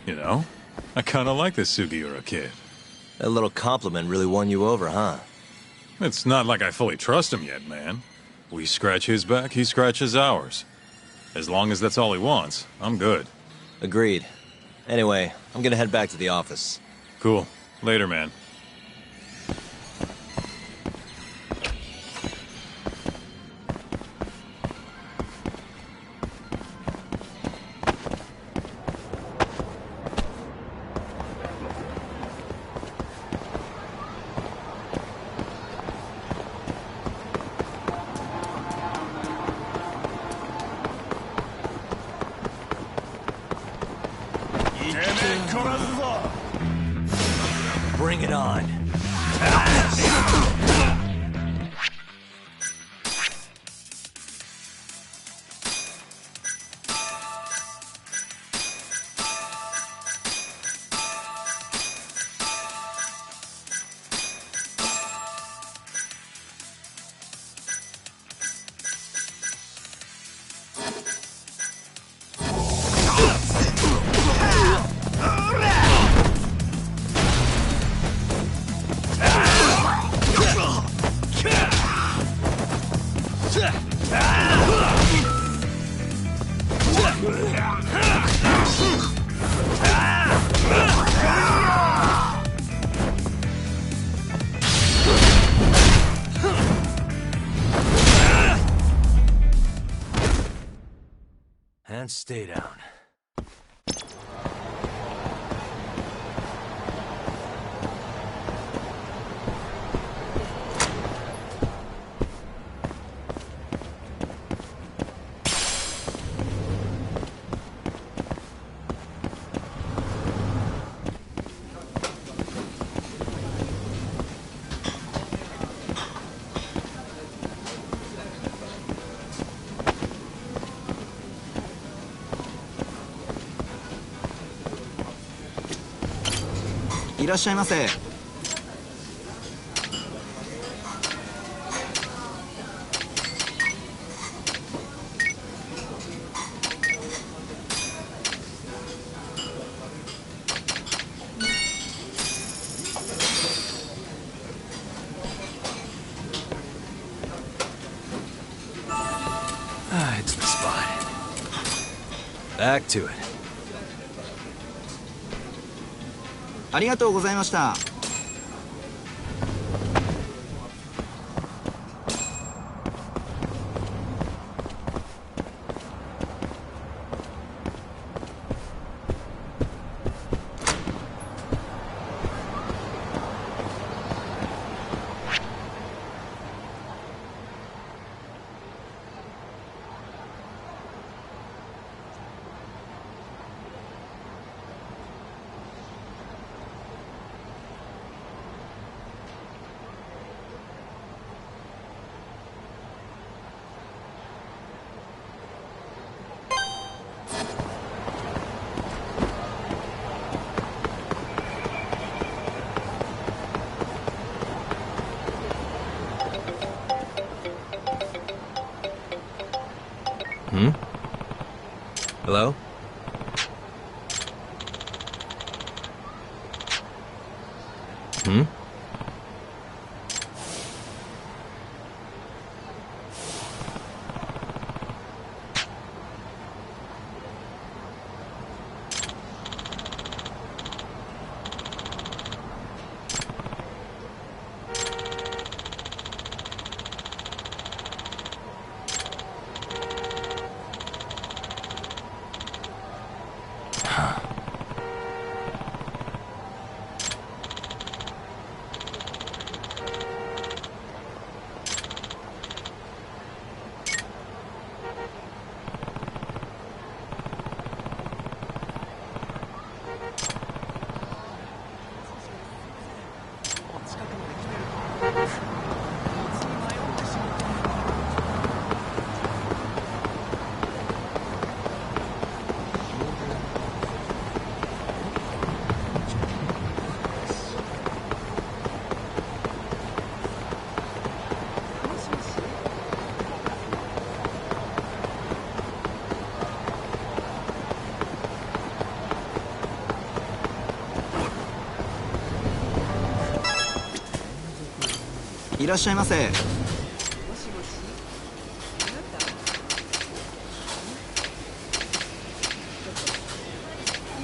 You know? I kinda like this Sugiura kid. That little compliment really won you over, huh? It's not like I fully trust him yet, man. We scratch his back, he scratches ours. As long as that's all he wants, I'm good. Agreed. Anyway, I'm gonna head back to the office. Cool. Later, man. Bring it on. And stay down.いらっしゃいませ。It's the spot. Back to it. ありがとうございました。Hmm? Hello? Hmm? らっしゃいませ。もしもし、あなた？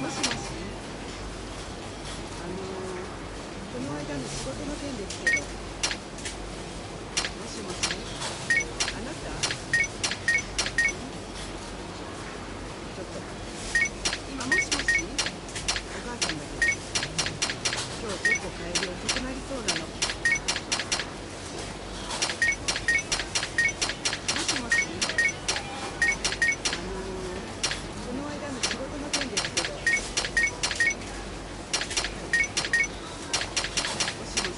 もしもし、この間の仕事の件ですけど。もしもし、あなた？今もしもし、お母さんだけど、今日結構帰り遅くなりそうなの。もしもし、この間の仕事の件ですけど。もしもし、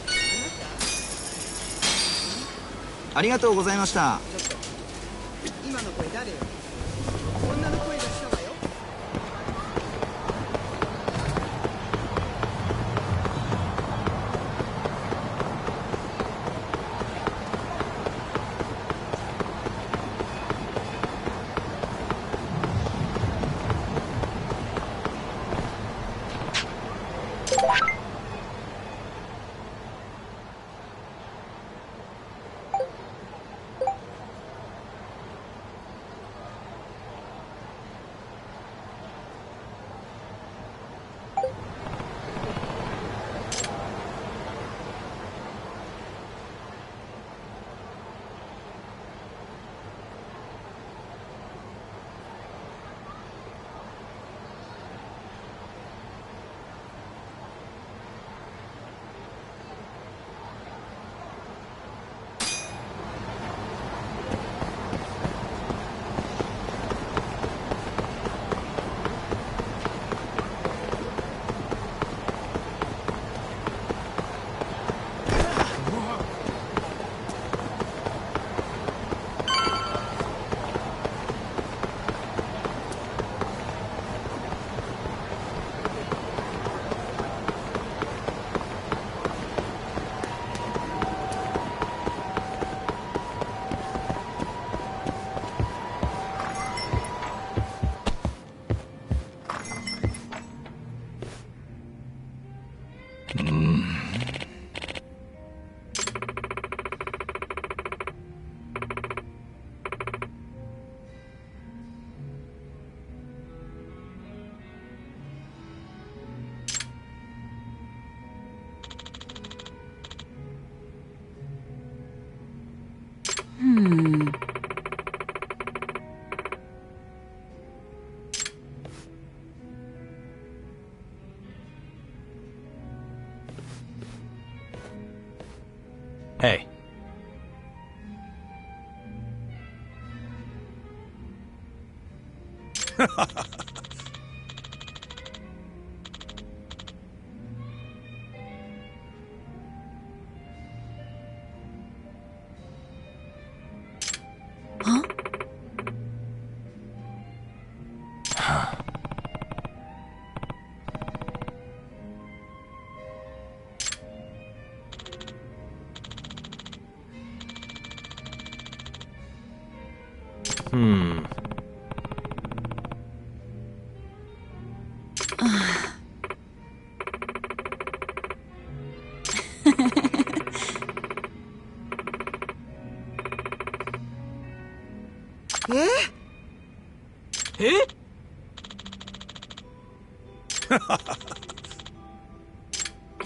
あなた？ありがとうございました。ちょっと、今の声誰よ？女の声がしたわよ。Hey. Huh?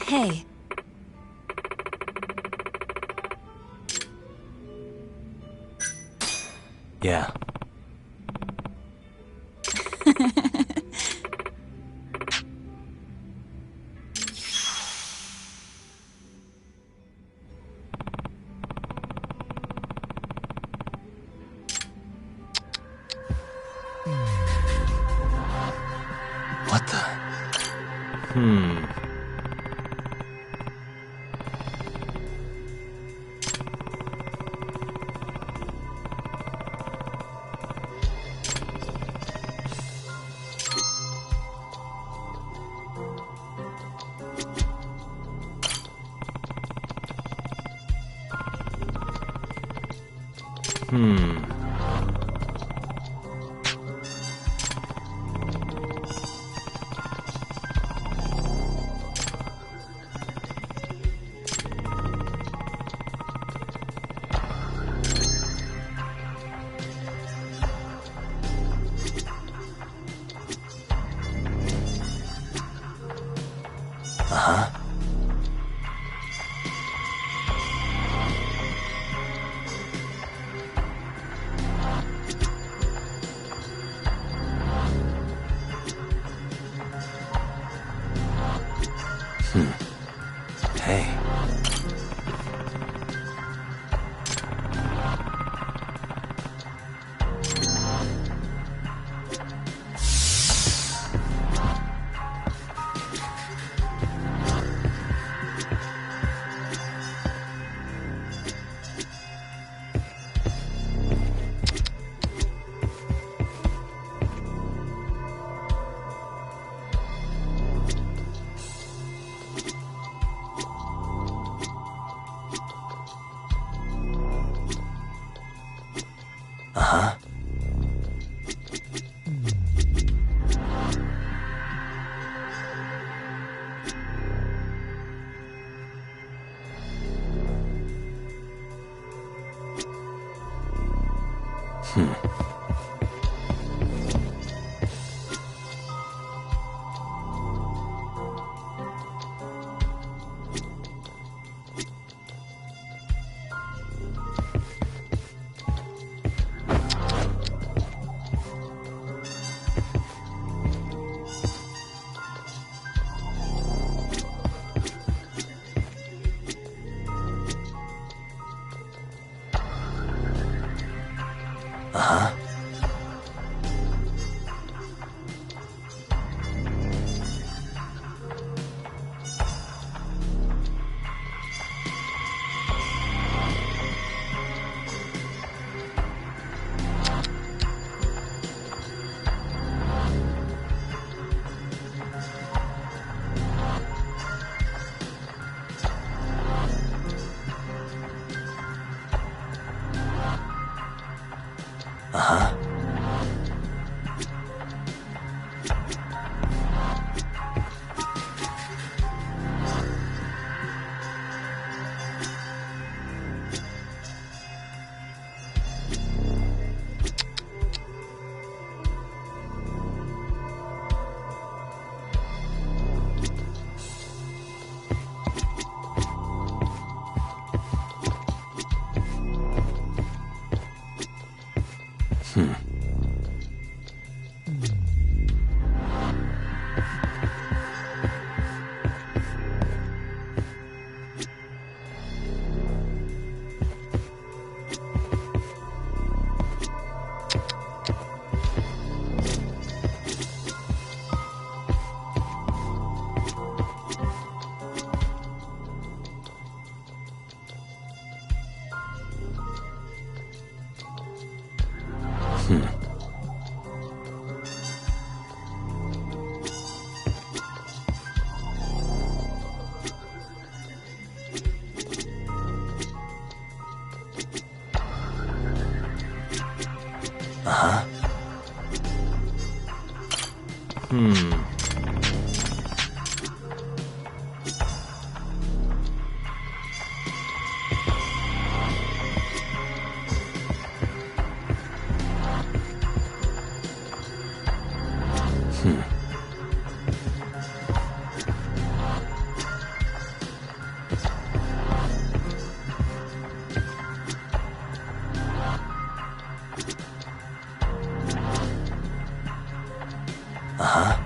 Hey. Yeah. What the? Hey. Uh-huh. Uh-huh. Uh-huh. Uh-huh. Uh-huh.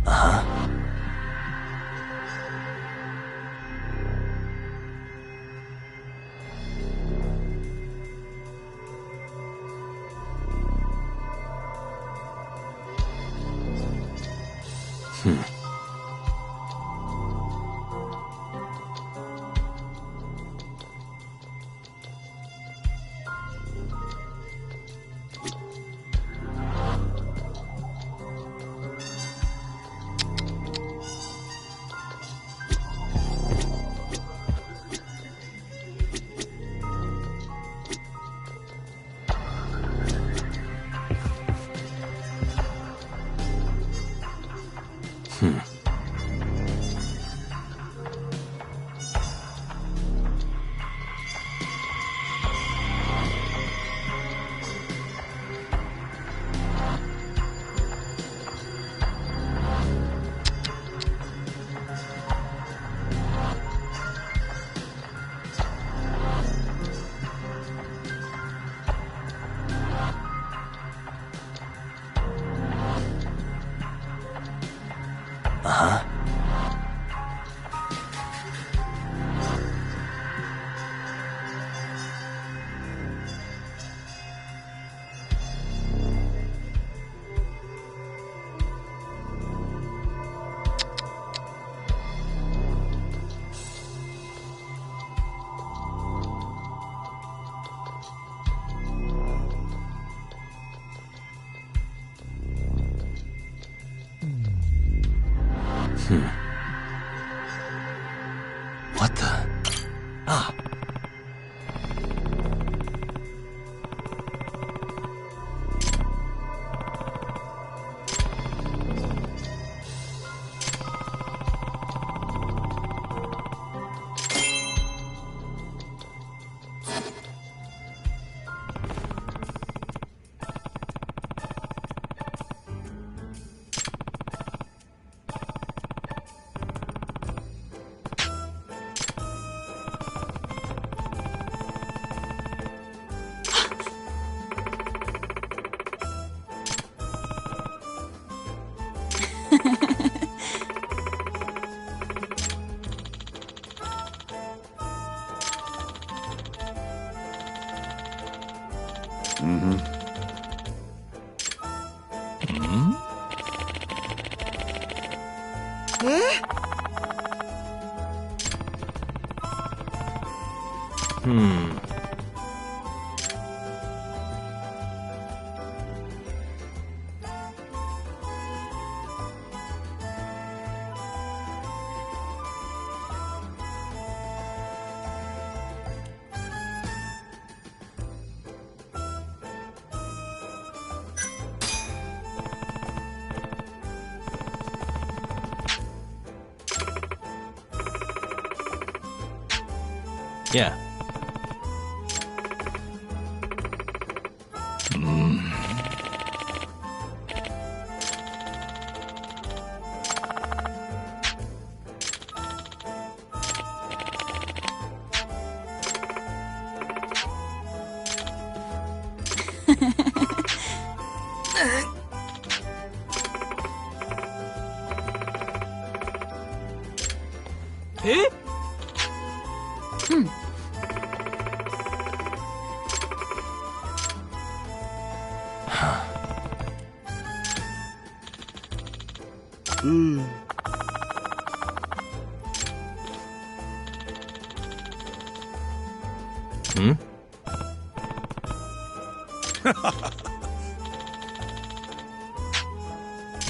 Uh-huh. Uh-huh. What the? Ah. Yeah.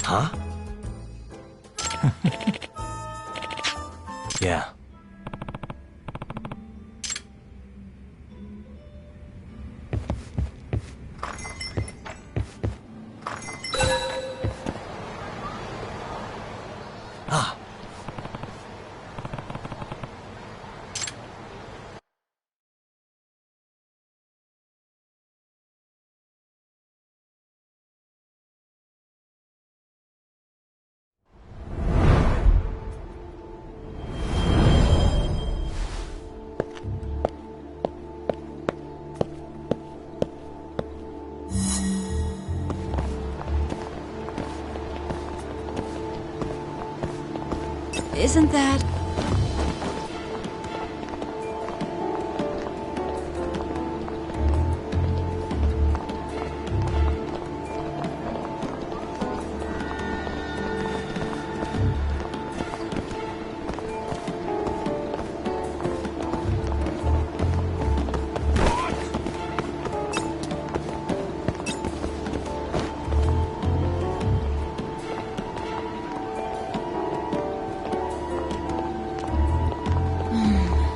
Huh? Yeah. Ah. Isn't that...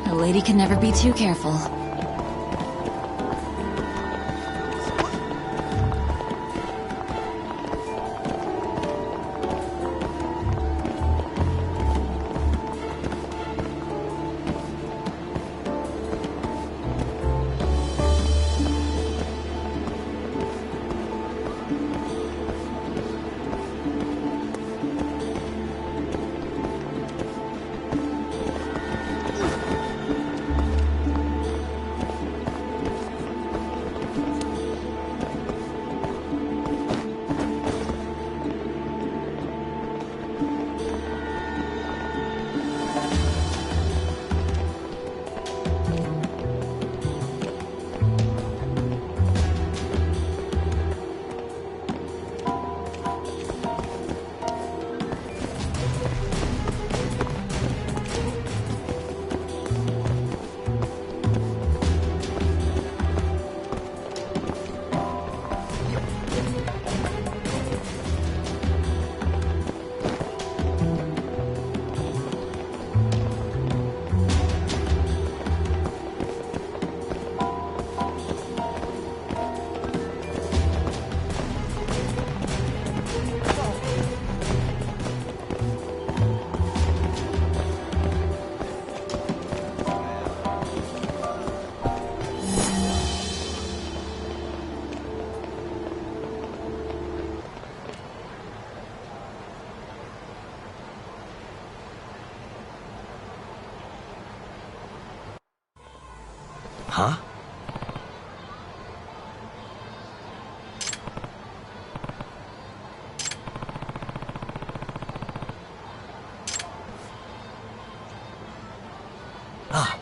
A lady can never be too careful. Huh? Ah.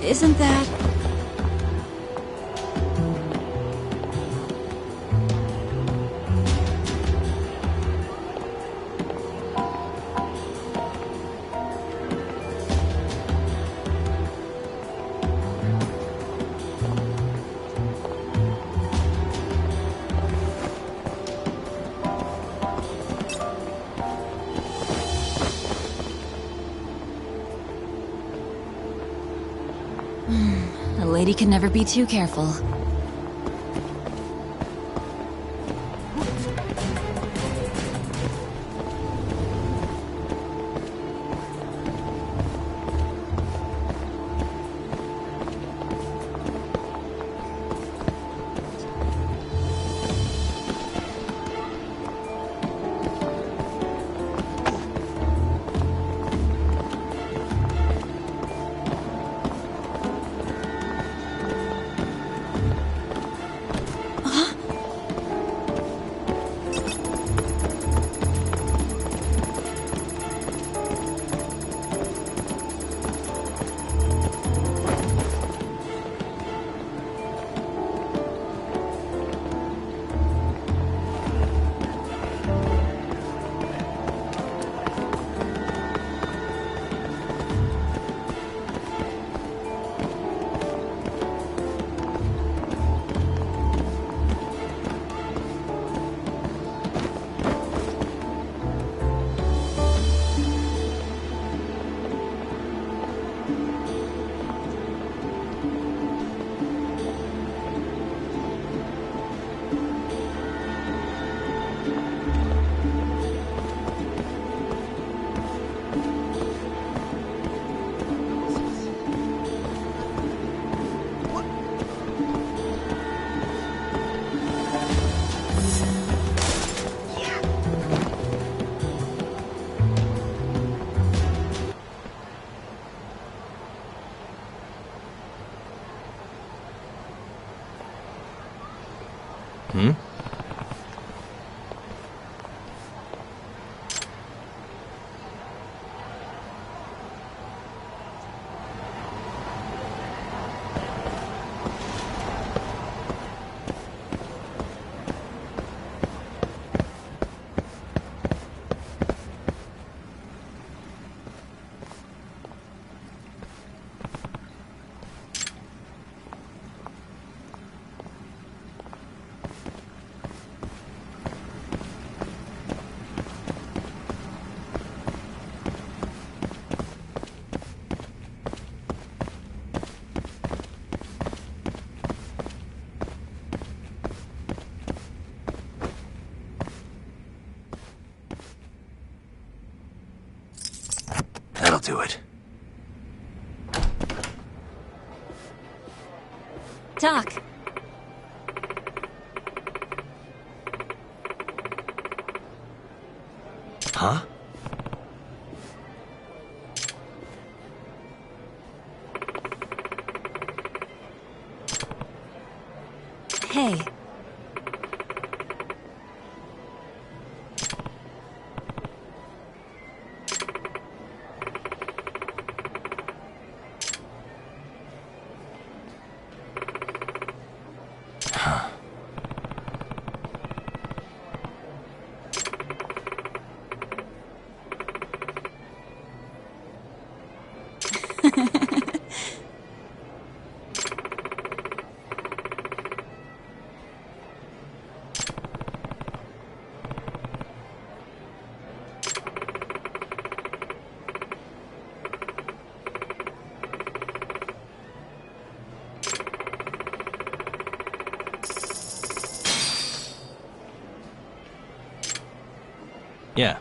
Isn't that... A lady can never be too careful. Hmm? That'll do it. Doc. Huh? Hey. Yeah.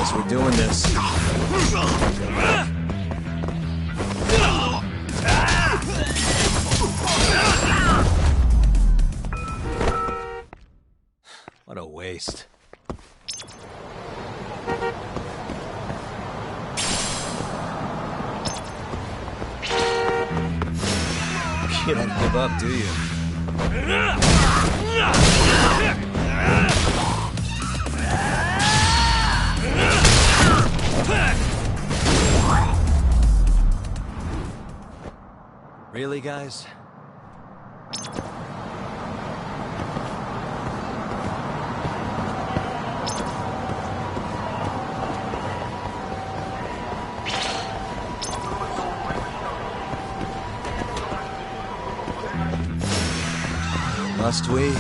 Guess we're doing this. What a waste. You don't give up, do you? Really, guys? Must we?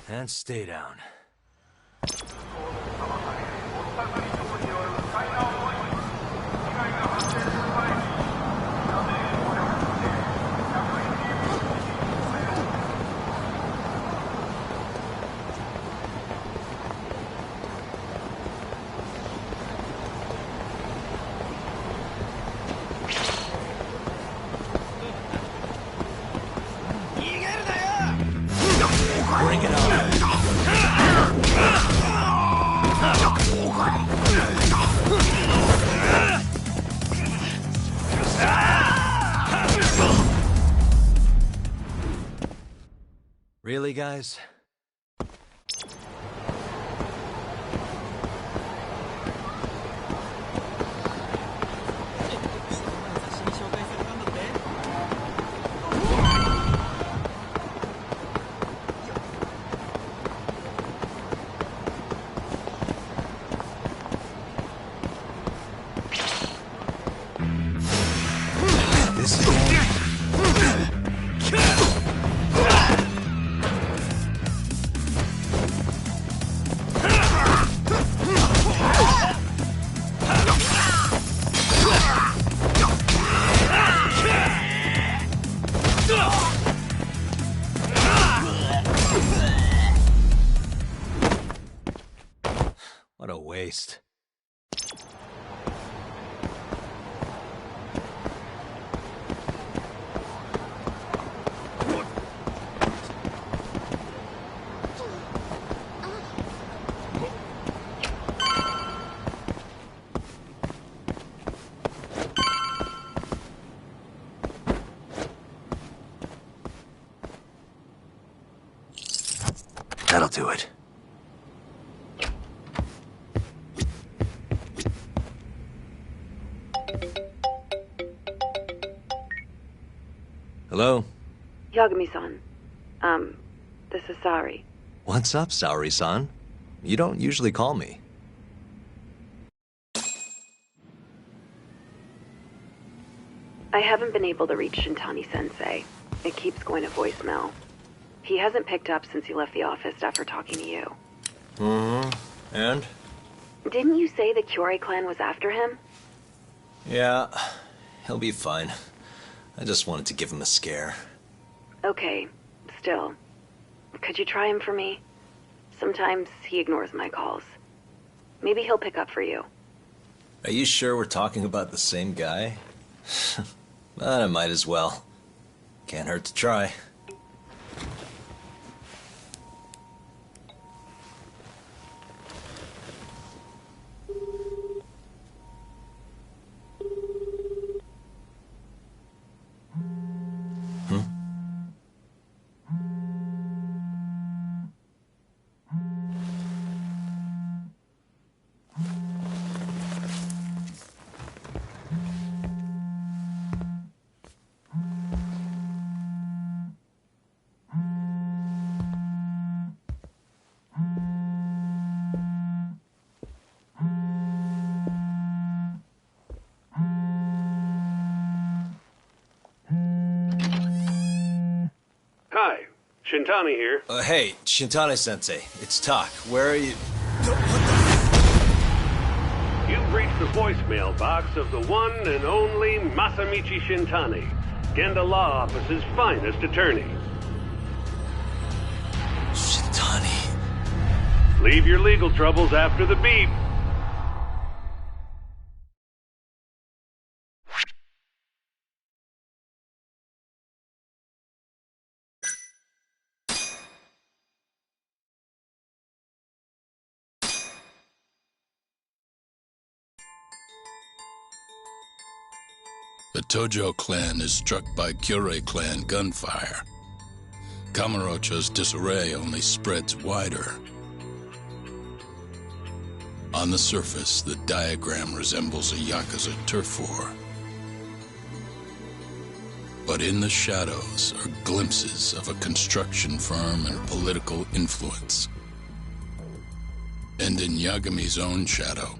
And stay down. Bring it on. Really, guys? This again? What a waste. That'll do it. Hello? Yagami-san. This is Sari. What's up, Saori-san? You don't usually call me. I haven't been able to reach Shintani-sensei. It keeps going to voicemail. He hasn't picked up since he left the office after talking to you. Mm-hmm. And? Didn't you say the Kyorei clan was after him? Yeah, he'll be fine. I just wanted to give him a scare. Okay, still. Could you try him for me? Sometimes he ignores my calls. Maybe he'll pick up for you. Are you sure we're talking about the same guy? But I might as well. Can't hurt to try. Hi, Shintani here. Hey, Shintani-sensei, it's Tak. Where are you? What the? You've reached the voicemail box of the one and only Masamichi Shintani, Genda Law Office's finest attorney. Shintani. Leave your legal troubles after the beep. The Tojo clan is struck by Kyorei clan gunfire. Kamurocho's disarray only spreads wider. On the surface, the diagram resembles a Yakuza turf war. But in the shadows are glimpses of a construction firm and political influence. And in Yagami's own shadow,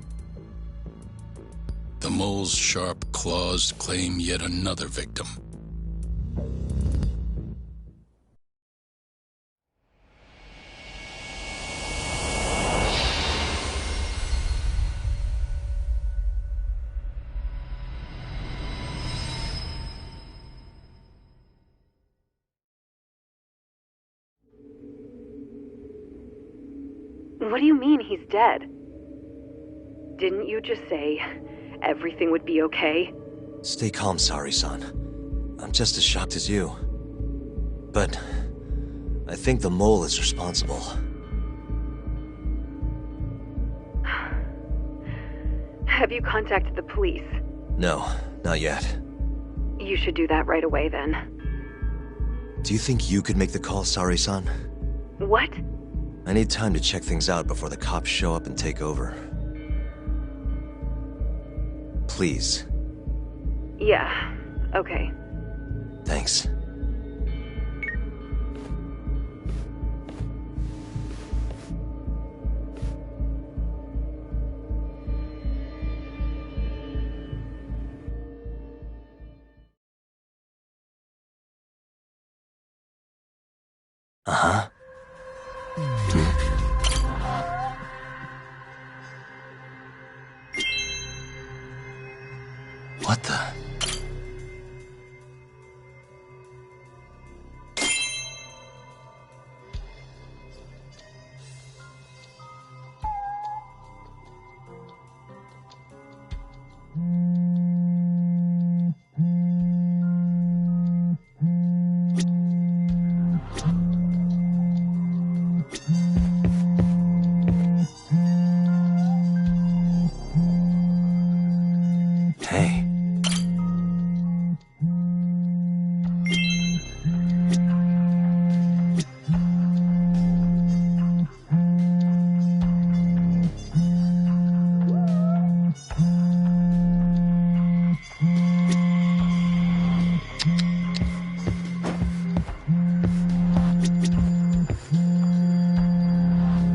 the mole's sharp claws claim yet another victim. What do you mean he's dead? Didn't you just say everything would be okay? Stay calm, Sari-san. I'm just as shocked as you. But I think the mole is responsible. Have you contacted the police? No, not yet. You should do that right away then. Do you think you could make the call, Sari-san? What? I need time to check things out before the cops show up and take over. Please. Yeah, okay. Thanks. Uh-huh. What the? Hey.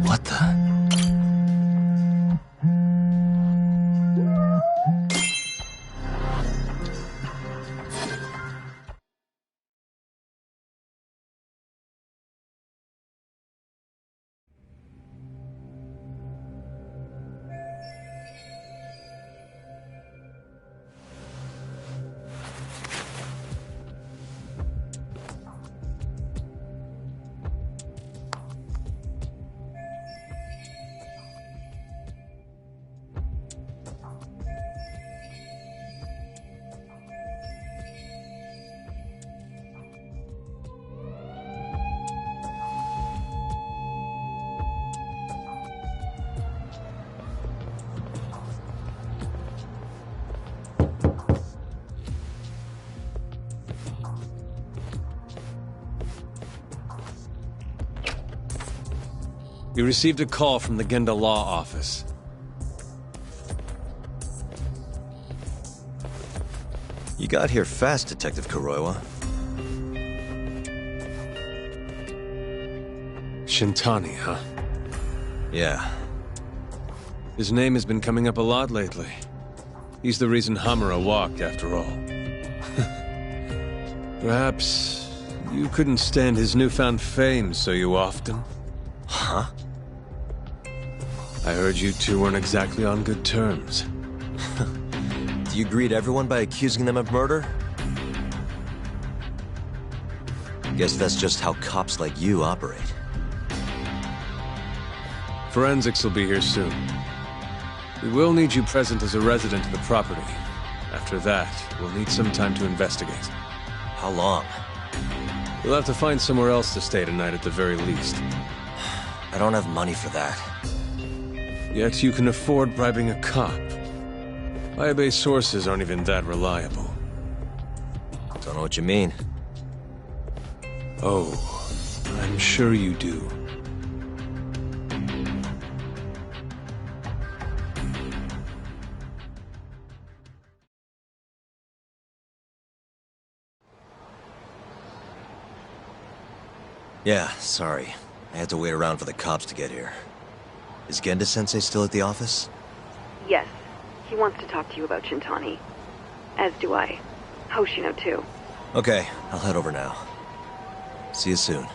What the? We received a call from the Genda Law Office. You got here fast, Detective Kuroiwa. Shintani, huh? Yeah. His name has been coming up a lot lately. He's the reason Hamura walked, after all. Perhaps you couldn't stand his newfound fame so you often? Huh? I heard you two weren't exactly on good terms. Do you greet everyone by accusing them of murder? Guess that's just how cops like you operate. Forensics will be here soon. We will need you present as a resident of the property. After that, we'll need some time to investigate. How long? You'll have to find somewhere else to stay tonight at the very least. I don't have money for that. Yet you can afford bribing a cop. Fire-based sources aren't even that reliable. Don't know what you mean. Oh, I'm sure you do. Yeah, sorry. I had to wait around for the cops to get here. Is Genda-sensei still at the office? Yes. He wants to talk to you about Shintani. As do I. Hoshino, too. Okay, I'll head over now. See you soon.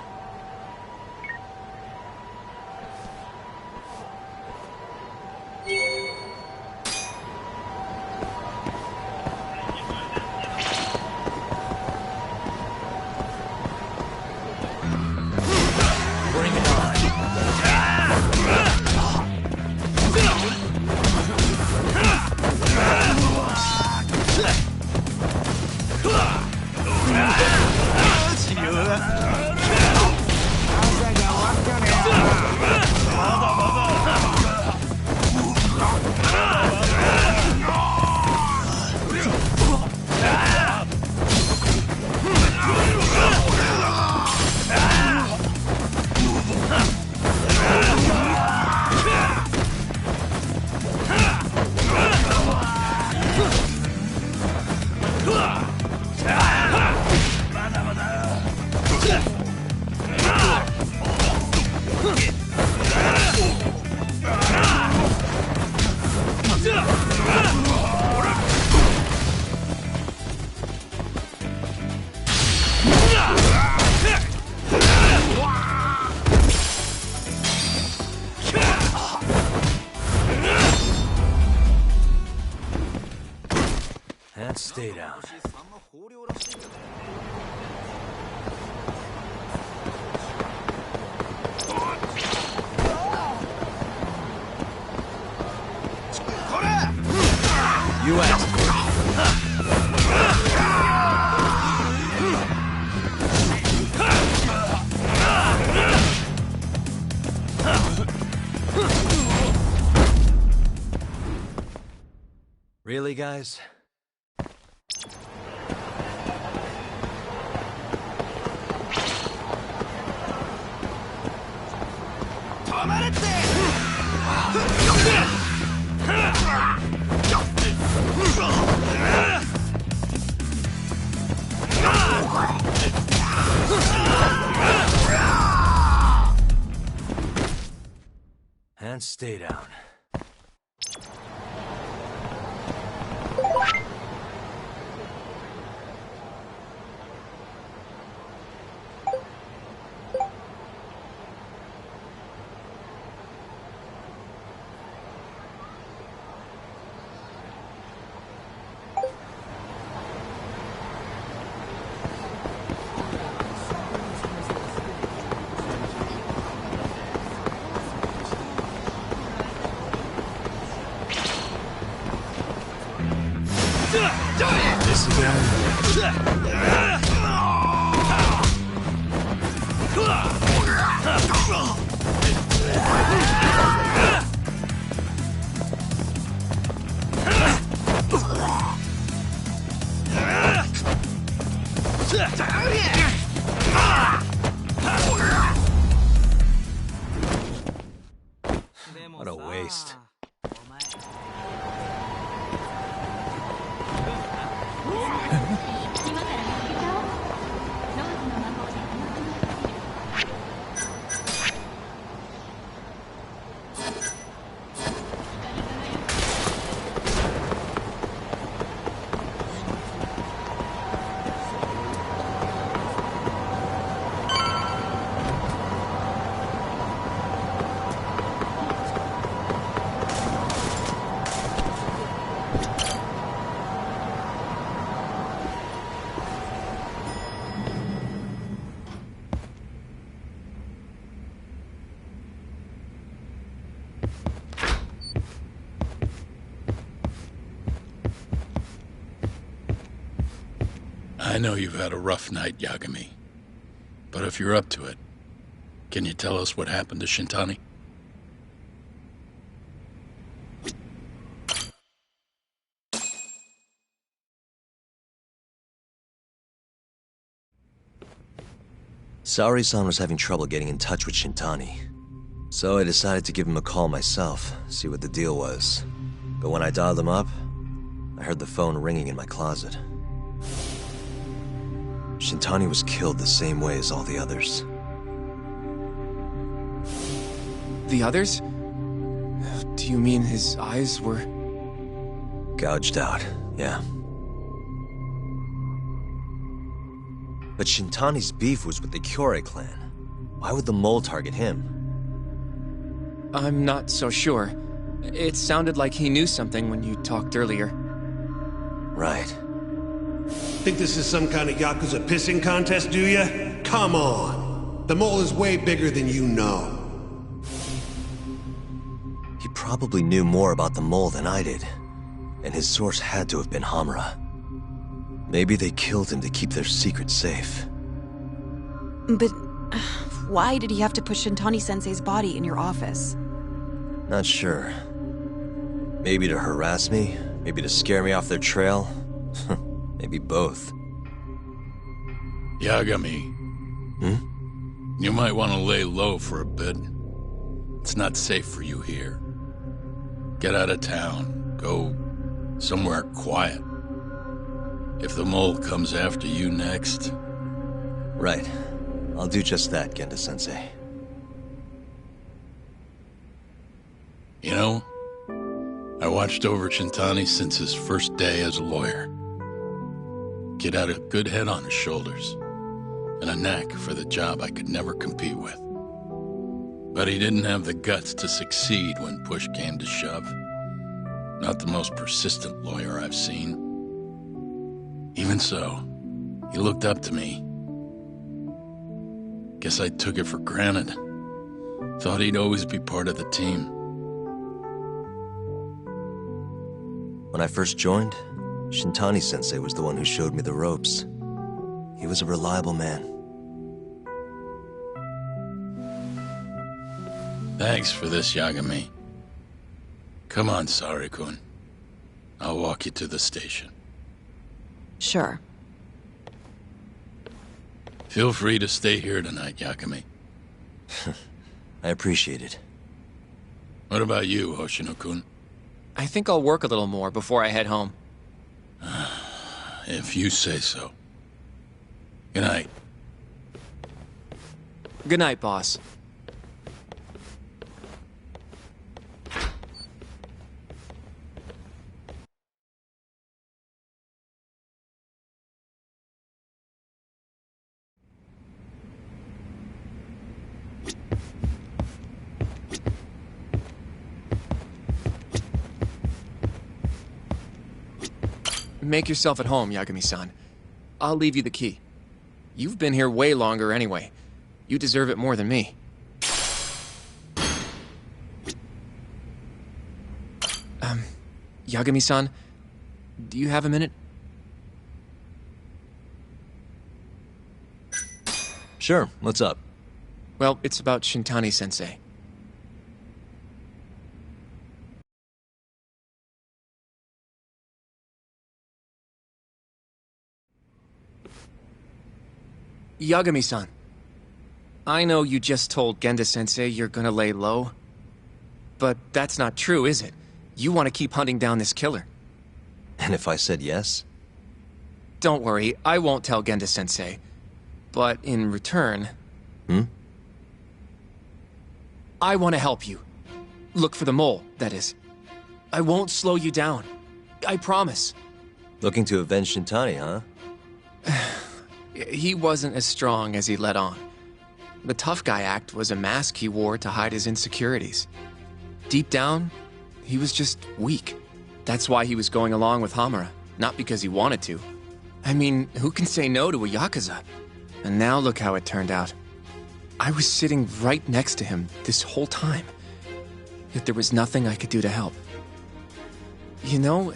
And stay down. You asked for it. Really, guys? And stay down. This again? What a waste. I know you've had a rough night, Yagami. But if you're up to it, can you tell us what happened to Shintani? Saori-san was having trouble getting in touch with Shintani. So I decided to give him a call myself, see what the deal was. But when I dialed him up, I heard the phone ringing in my closet. Shintani was killed the same way as all the others. The others? Do you mean his eyes were... Gouged out, yeah. But Shintani's beef was with the Kyorei clan. Why would the mole target him? I'm not so sure. It sounded like he knew something when you talked earlier. Right. Think this is some kind of Yakuza pissing contest, do ya? Come on! The mole is way bigger than you know. He probably knew more about the mole than I did. And his source had to have been Hamura. Maybe they killed him to keep their secret safe. But why did he have to put Shintani-sensei's body in your office? Not sure. Maybe to harass me, maybe to scare me off their trail. Maybe both. Yagami. You might want to lay low for a bit. It's not safe for you here. Get out of town. Go somewhere quiet. If the mole comes after you next... Right. I'll do just that, Genda-sensei. You know, I watched over Shintani since his first day as a lawyer. Kid had a good head on his shoulders, and a knack for the job I could never compete with. But he didn't have the guts to succeed when push came to shove. Not the most persistent lawyer I've seen. Even so, he looked up to me. Guess I took it for granted. Thought he'd always be part of the team. When I first joined, Shintani-sensei was the one who showed me the ropes. He was a reliable man. Thanks for this, Yagami. Come on, Sari-kun. I'll walk you to the station. Sure. Feel free to stay here tonight, Yagami. I appreciate it. What about you, Hoshino-kun? I think I'll work a little more before I head home. If you say so. Good night. Good night, boss. Make yourself at home, Yagami-san. I'll leave you the key. You've been here way longer anyway. You deserve it more than me. Yagami-san, do you have a minute? Sure, what's up? Well, it's about Shintani-sensei. Yagami-san, I know you just told Genda-sensei you're gonna lay low, but that's not true, is it? You want to keep hunting down this killer. And if I said yes? Don't worry, I won't tell Genda-sensei. But in return... I want to help you. Look for the mole, that is. I won't slow you down. I promise. Looking to avenge Shintani, huh? He wasn't as strong as he let on. The tough guy act was a mask he wore to hide his insecurities. Deep down, he was just weak. That's why he was going along with Hamura, not because he wanted to. I mean, who can say no to a Yakuza? And now look how it turned out. I was sitting right next to him this whole time, yet there was nothing I could do to help. You know,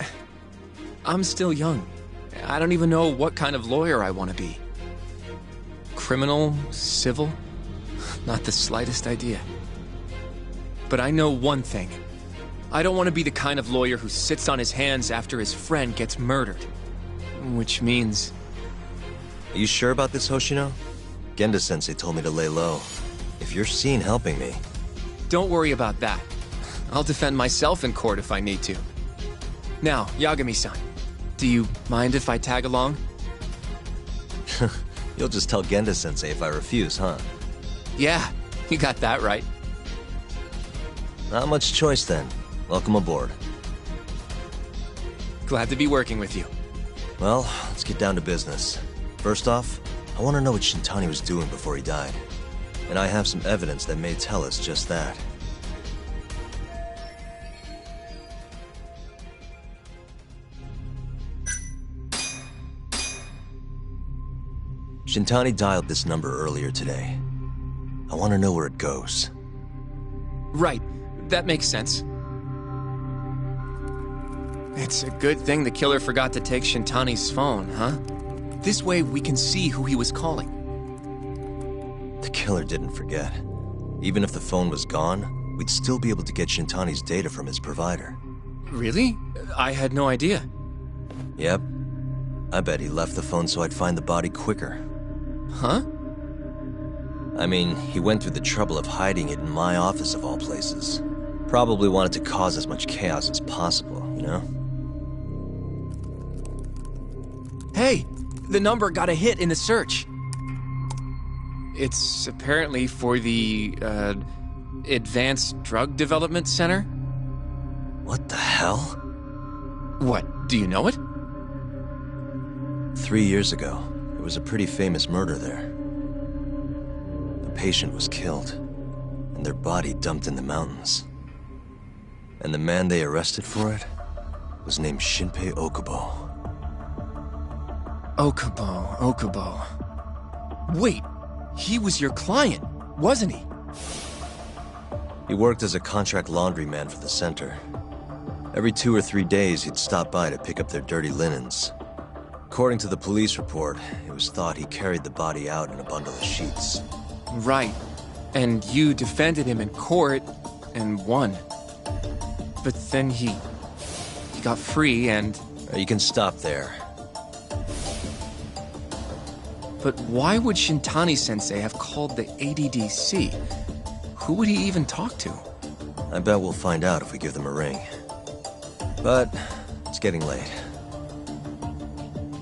I'm still young, I don't even know what kind of lawyer I want to be. Criminal? Civil? Not the slightest idea. But I know one thing. I don't want to be the kind of lawyer who sits on his hands after his friend gets murdered. Which means... Are you sure about this, Hoshino? Genda-sensei told me to lay low. If you're seen helping me... Don't worry about that. I'll defend myself in court if I need to. Now, Yagami-san, do you mind if I tag along? You'll just tell Genda-sensei if I refuse, huh? Yeah, you got that right. Not much choice then. Welcome aboard. Glad to be working with you. Well, let's get down to business. First off, I want to know what Shintani was doing before he died. And I have some evidence that may tell us just that. Shintani dialed this number earlier today. I want to know where it goes. Right. That makes sense. It's a good thing the killer forgot to take Shintani's phone, huh? This way we can see who he was calling. The killer didn't forget. Even if the phone was gone, we'd still be able to get Shintani's data from his provider. Really? I had no idea. Yep. I bet he left the phone so I'd find the body quicker. Huh? I mean, he went through the trouble of hiding it in my office of all places. Probably wanted to cause as much chaos as possible, you know? Hey! The number got a hit in the search. It's apparently for the, Advanced Drug Development Center? What the hell? What, do you know it? 3 years ago, there was a pretty famous murder there. A patient was killed, and their body dumped in the mountains. And the man they arrested for it was named Shinpei Okubo. Okubo. Wait, he was your client, wasn't he? He worked as a contract laundryman for the center. Every 2 or 3 days, he'd stop by to pick up their dirty linens. According to the police report, it was thought he carried the body out in a bundle of sheets. Right. And you defended him in court and won. But then he got free and... You can stop there. But why would Shintani-sensei have called the ADDC? Who would he even talk to? I bet we'll find out if we give them a ring. But it's getting late.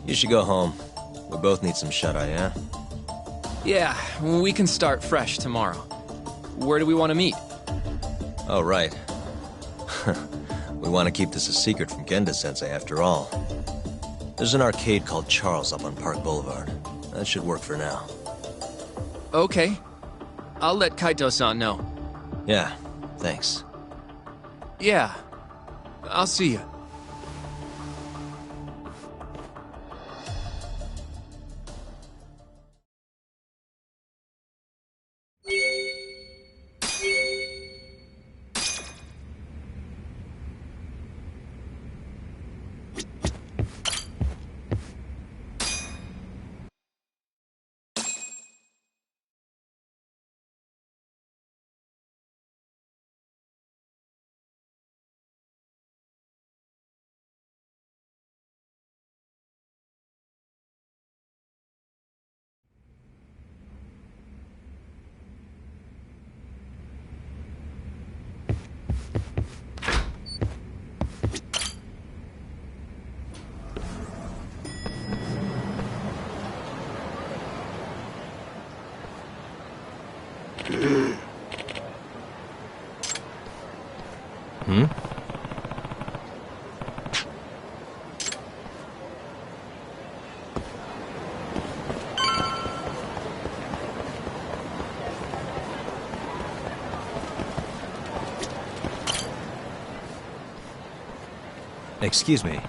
You should go home. We both need some shut-eye, yeah? Yeah, we can start fresh tomorrow. Where do we want to meet? Oh, right. We want to keep this a secret from Genda-sensei after all. There's an arcade called Charles up on Park Boulevard. That should work for now. Okay. I'll let Kaito-san know. Yeah, thanks. Yeah. I'll see you. Excuse me.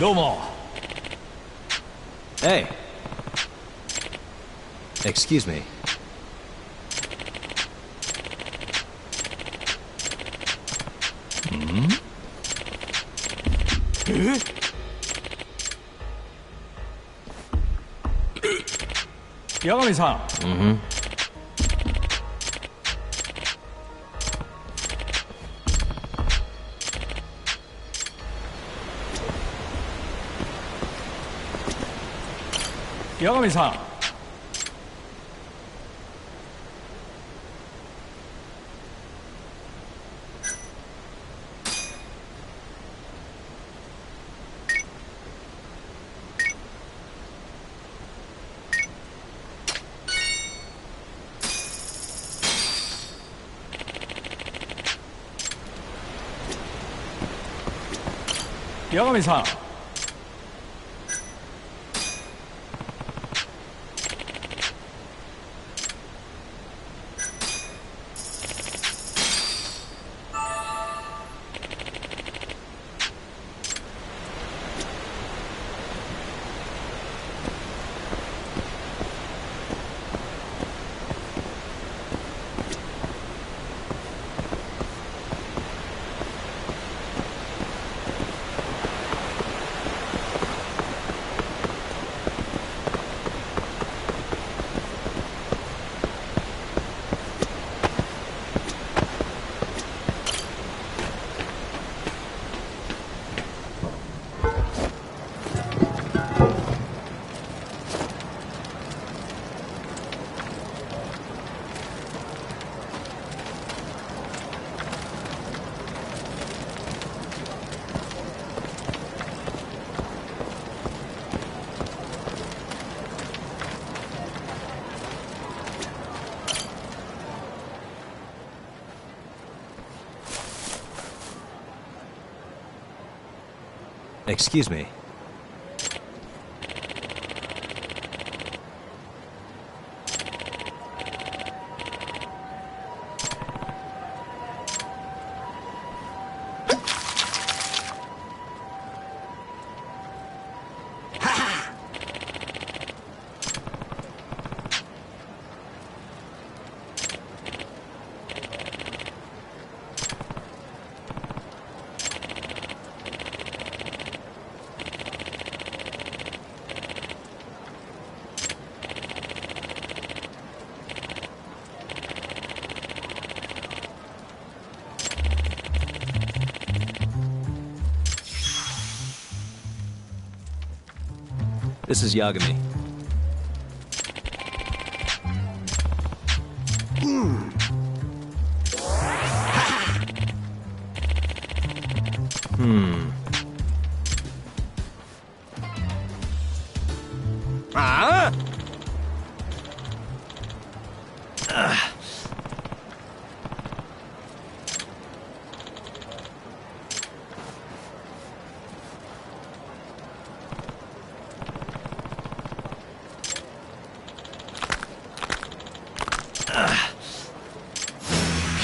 どうも。Hey. Excuse me. Yagami-san. Mm-hmm. Yagami-san. Yagami-san. Excuse me. This is Yagami. Ah!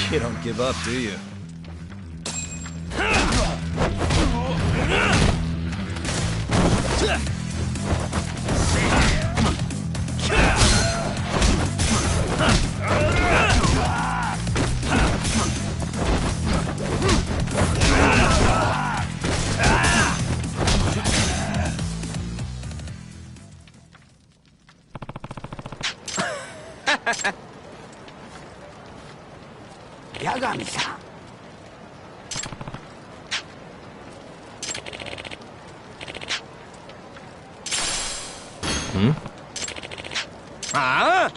You don't give up, do you? Yagami-san. Ah!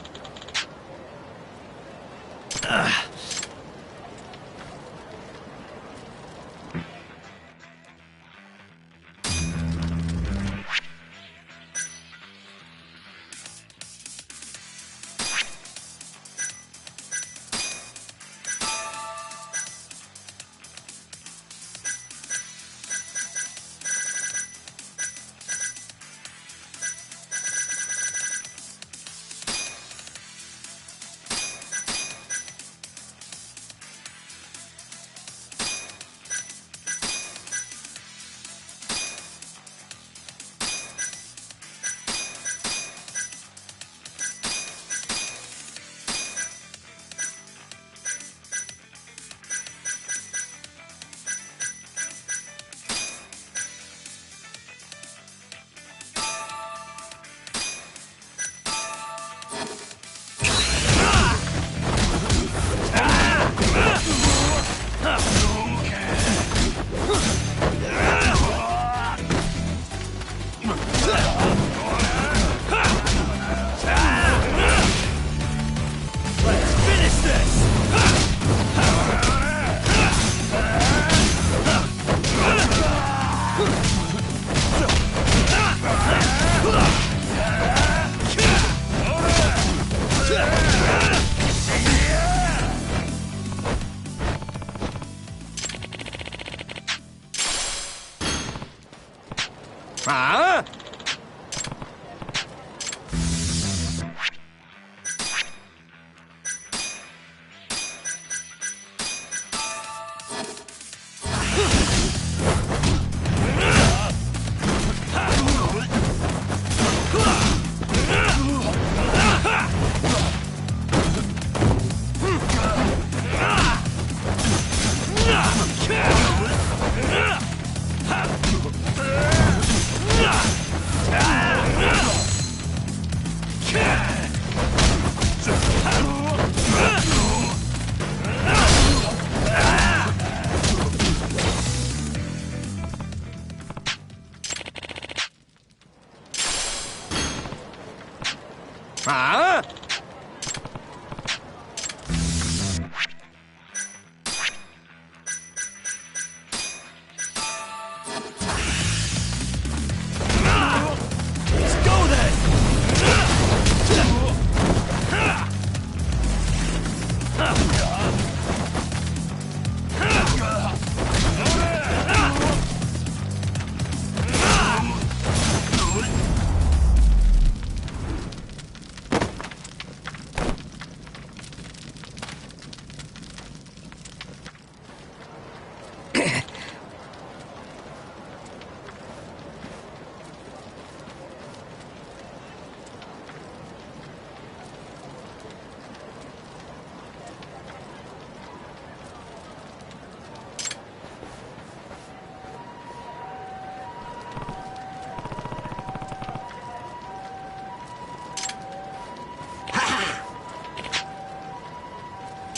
Ah! Ah! Let's go then!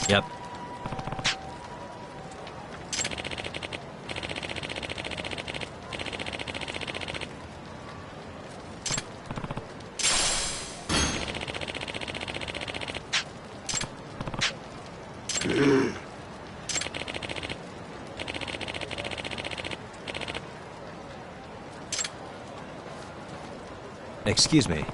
Yep. Excuse me.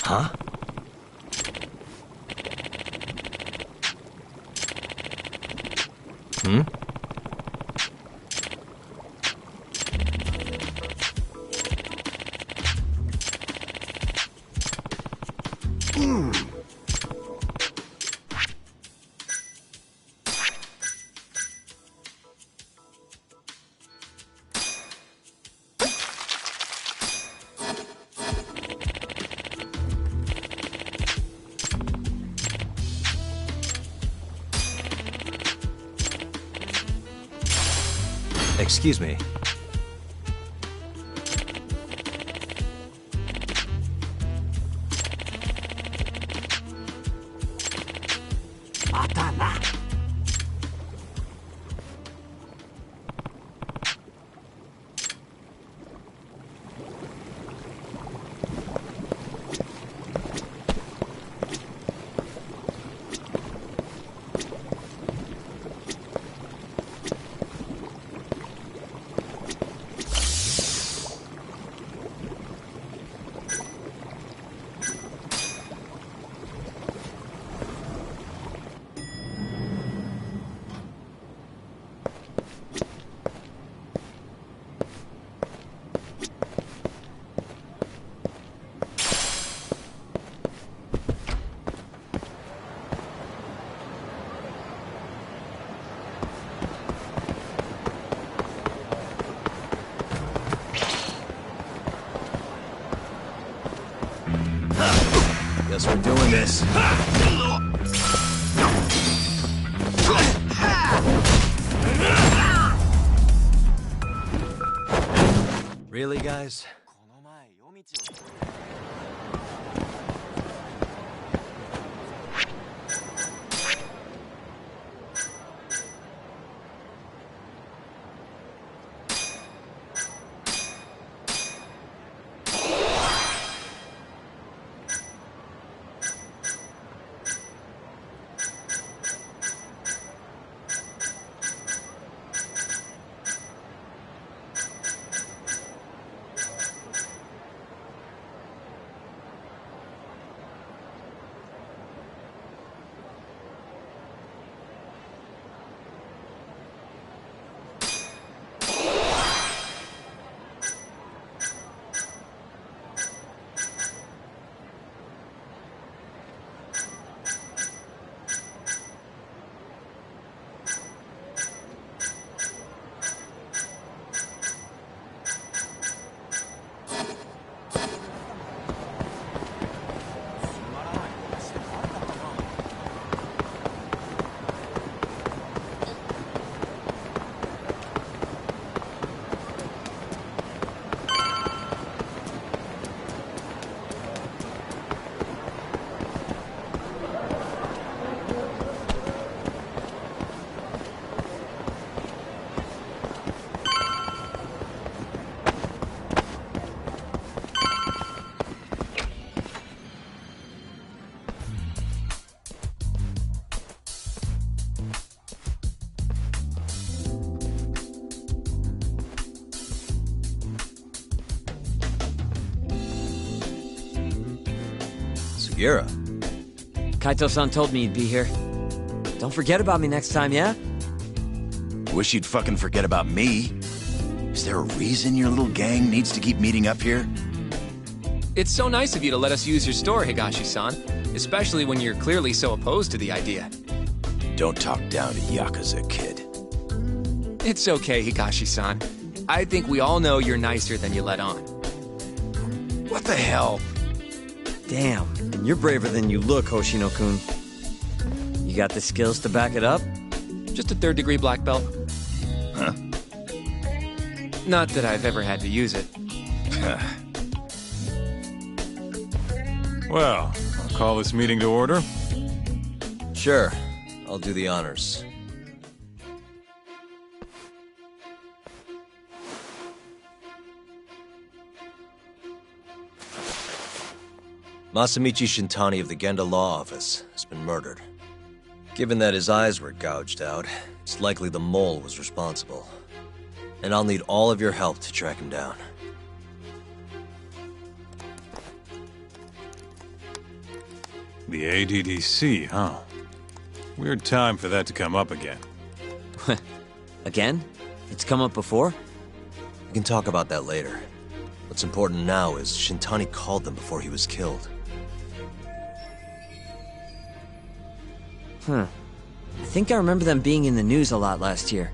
Huh? Hmm? Excuse me. Guess we're doing this. Really, guys? Sugiura. Kaito-san told me you'd be here. Don't forget about me next time, yeah? Wish you'd fucking forget about me. Is there a reason your little gang needs to keep meeting up here? It's so nice of you to let us use your store, Higashi-san. Especially when you're clearly so opposed to the idea. Don't talk down to Yakuza, kid. It's okay, Higashi-san. I think we all know you're nicer than you let on. What the hell? Damn, and you're braver than you look, Hoshino-kun. You got the skills to back it up? Just a third-degree black belt. Huh? Not that I've ever had to use it. Well, I'll call this meeting to order. Sure. I'll do the honors. Masamichi Shintani of the Genda Law Office has been murdered. Given that his eyes were gouged out, it's likely the mole was responsible. And I'll need all of your help to track him down. The ADDC, huh? Weird time for that to come up again. Again? It's come up before? We can talk about that later. What's important now is Shintani called them before he was killed. I think I remember them being in the news a lot last year.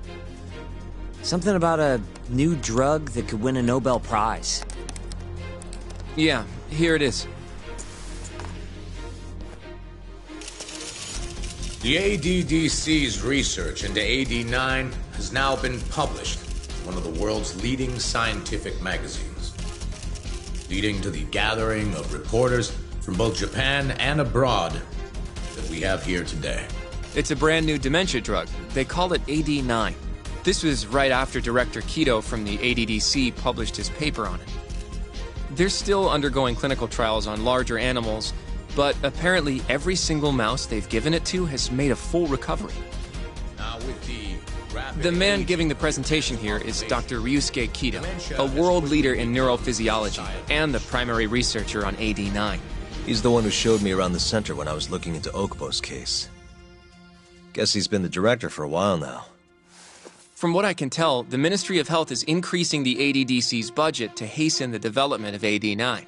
Something about a new drug that could win a Nobel Prize. Yeah, here it is. The ADDC's research into AD9 has now been published in one of the world's leading scientific magazines, leading to the gathering of reporters from both Japan and abroad that we have here today. It's a brand new dementia drug. They call it AD9. This was right after Director Kido from the ADDC published his paper on it. They're still undergoing clinical trials on larger animals, but apparently every single mouse they've given it to has made a full recovery. Now with the man giving the presentation here is Dr. Ryusuke Kido, a world leader in neurophysiology and the primary researcher on AD9. He's the one who showed me around the center when I was looking into Okubo's case. Guess he's been the director for a while now. From what I can tell, the Ministry of Health is increasing the ADDC's budget to hasten the development of AD9.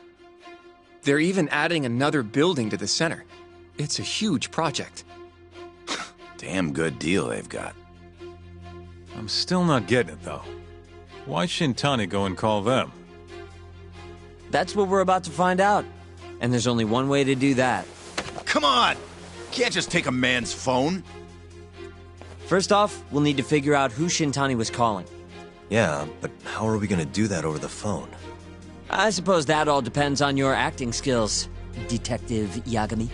They're even adding another building to the center. It's a huge project. Damn good deal they've got. I'm still not getting it, though. Why Shintani go and call them? That's what we're about to find out. And there's only one way to do that. Come on! Can't just take a man's phone. First off, we'll need to figure out who Shintani was calling. Yeah, but how are we gonna do that over the phone? I suppose that all depends on your acting skills, Detective Yagami.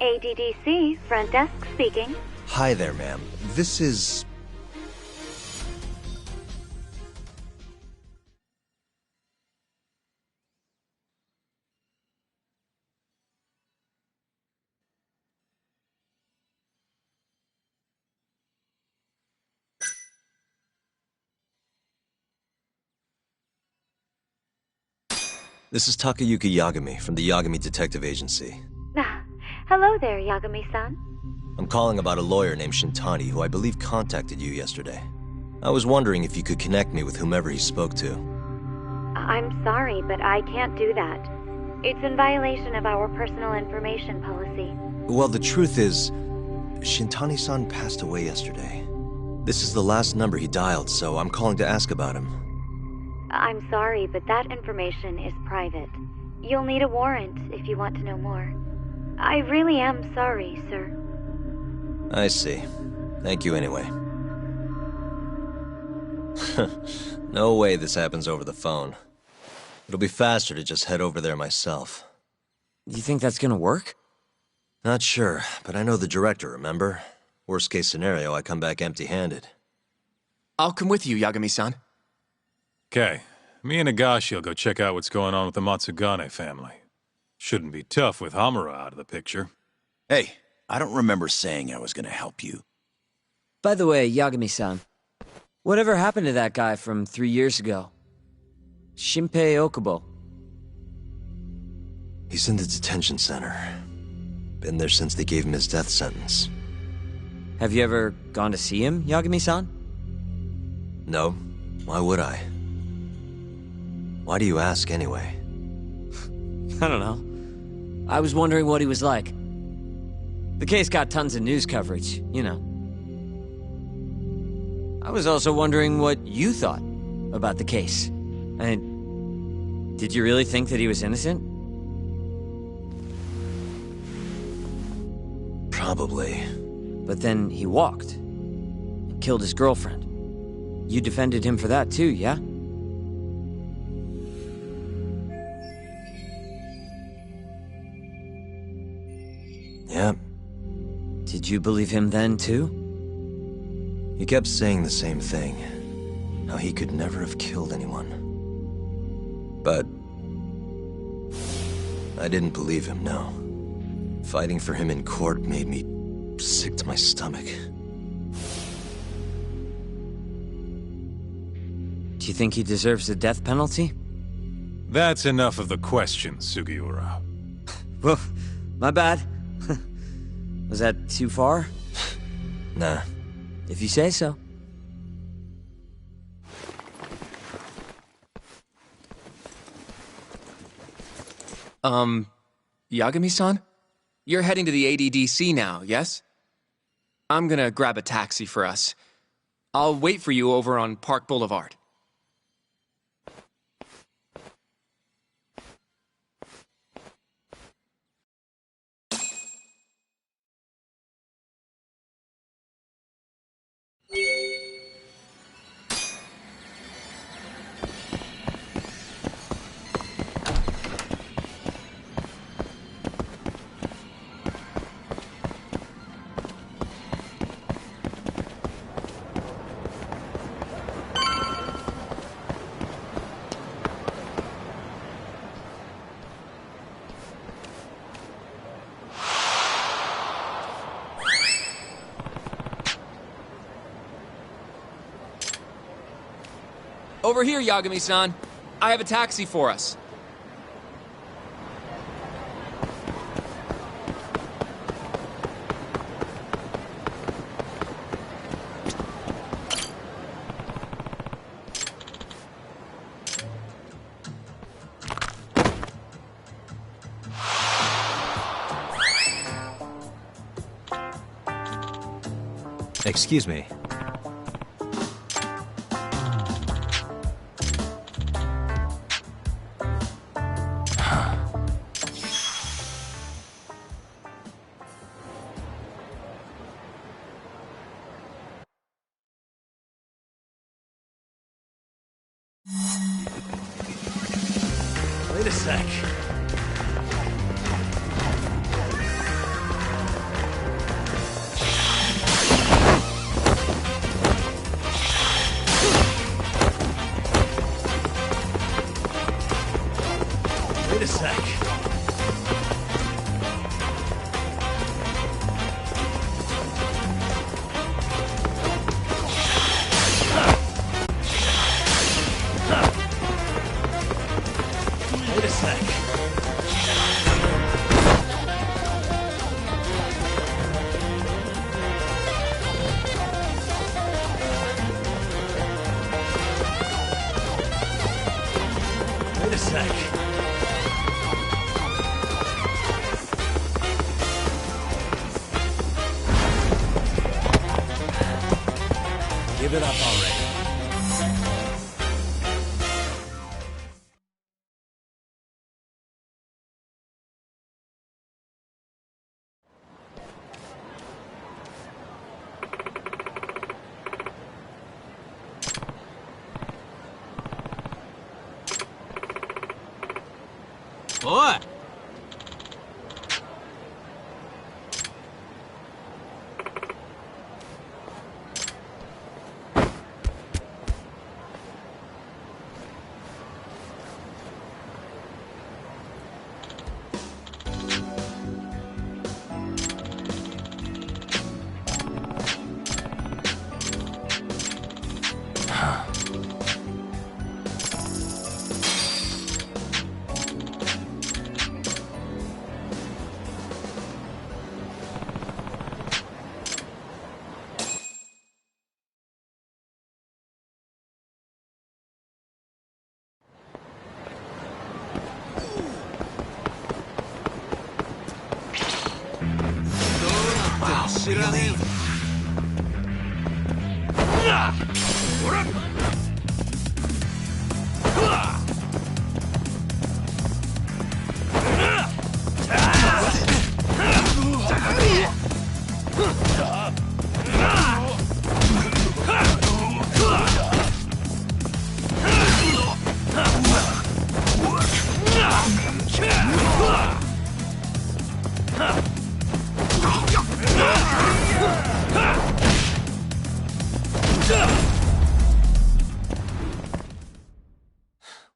ADDC, front desk speaking. Hi there, ma'am. This is... This is Takayuki Yagami from the Yagami Detective Agency. Hello there, Yagami-san. I'm calling about a lawyer named Shintani who I believe contacted you yesterday. I was wondering if you could connect me with whomever he spoke to. I'm sorry, but I can't do that. It's in violation of our personal information policy. Well, the truth is, Shintani-san passed away yesterday. This is the last number he dialed, so I'm calling to ask about him. I'm sorry, but that information is private. You'll need a warrant if you want to know more. I really am sorry, sir. I see. Thank you anyway. No way this happens over the phone. It'll be faster to just head over there myself. You think that's gonna work? Not sure, but I know the director, remember? Worst case scenario, I come back empty-handed. I'll come with you, Yagami-san. Okay, me and Nagashi will go check out what's going on with the Matsugane family. Shouldn't be tough with Hamura out of the picture. Hey, I don't remember saying I was gonna help you. By the way, Yagami-san, whatever happened to that guy from 3 years ago? Shinpei Okubo. He's in the detention center. Been there since they gave him his death sentence. Have you ever gone to see him, Yagami-san? No. Why would I? Why do you ask anyway? I don't know. I was wondering what he was like. The case got tons of news coverage, you know. I was also wondering what you thought about the case. And did you really think that he was innocent? Probably. But then he walked and killed his girlfriend. You defended him for that too, yeah? Yep. Did you believe him then too? He kept saying the same thing. How he could never have killed anyone. But I didn't believe him, no. Fighting for him in court made me sick to my stomach. Do you think he deserves the death penalty? That's enough of the questions, Sugiura. Whoa, my bad. Was that too far? Nah. If you say so. Yagami-san? You're heading to the ADDC now, yes? I'm gonna grab a taxi for us. I'll wait for you over on Park Boulevard. Over here, Yagami-san. I have a taxi for us. Excuse me. Wait a sec. Wait a sec. Wait a sec. Wait a sec. Give it up already. Oi! Really?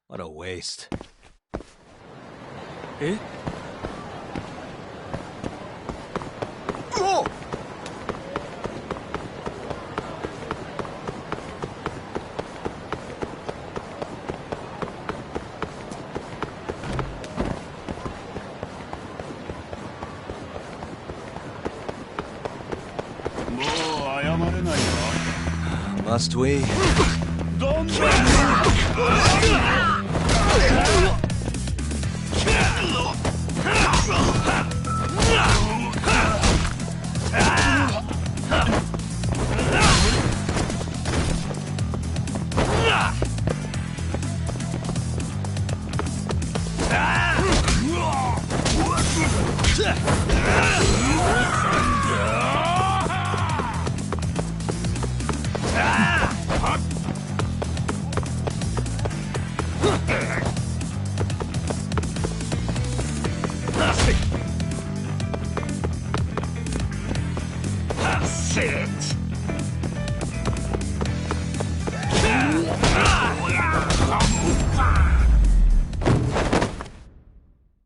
What a waste. Eh? Oh! Must we?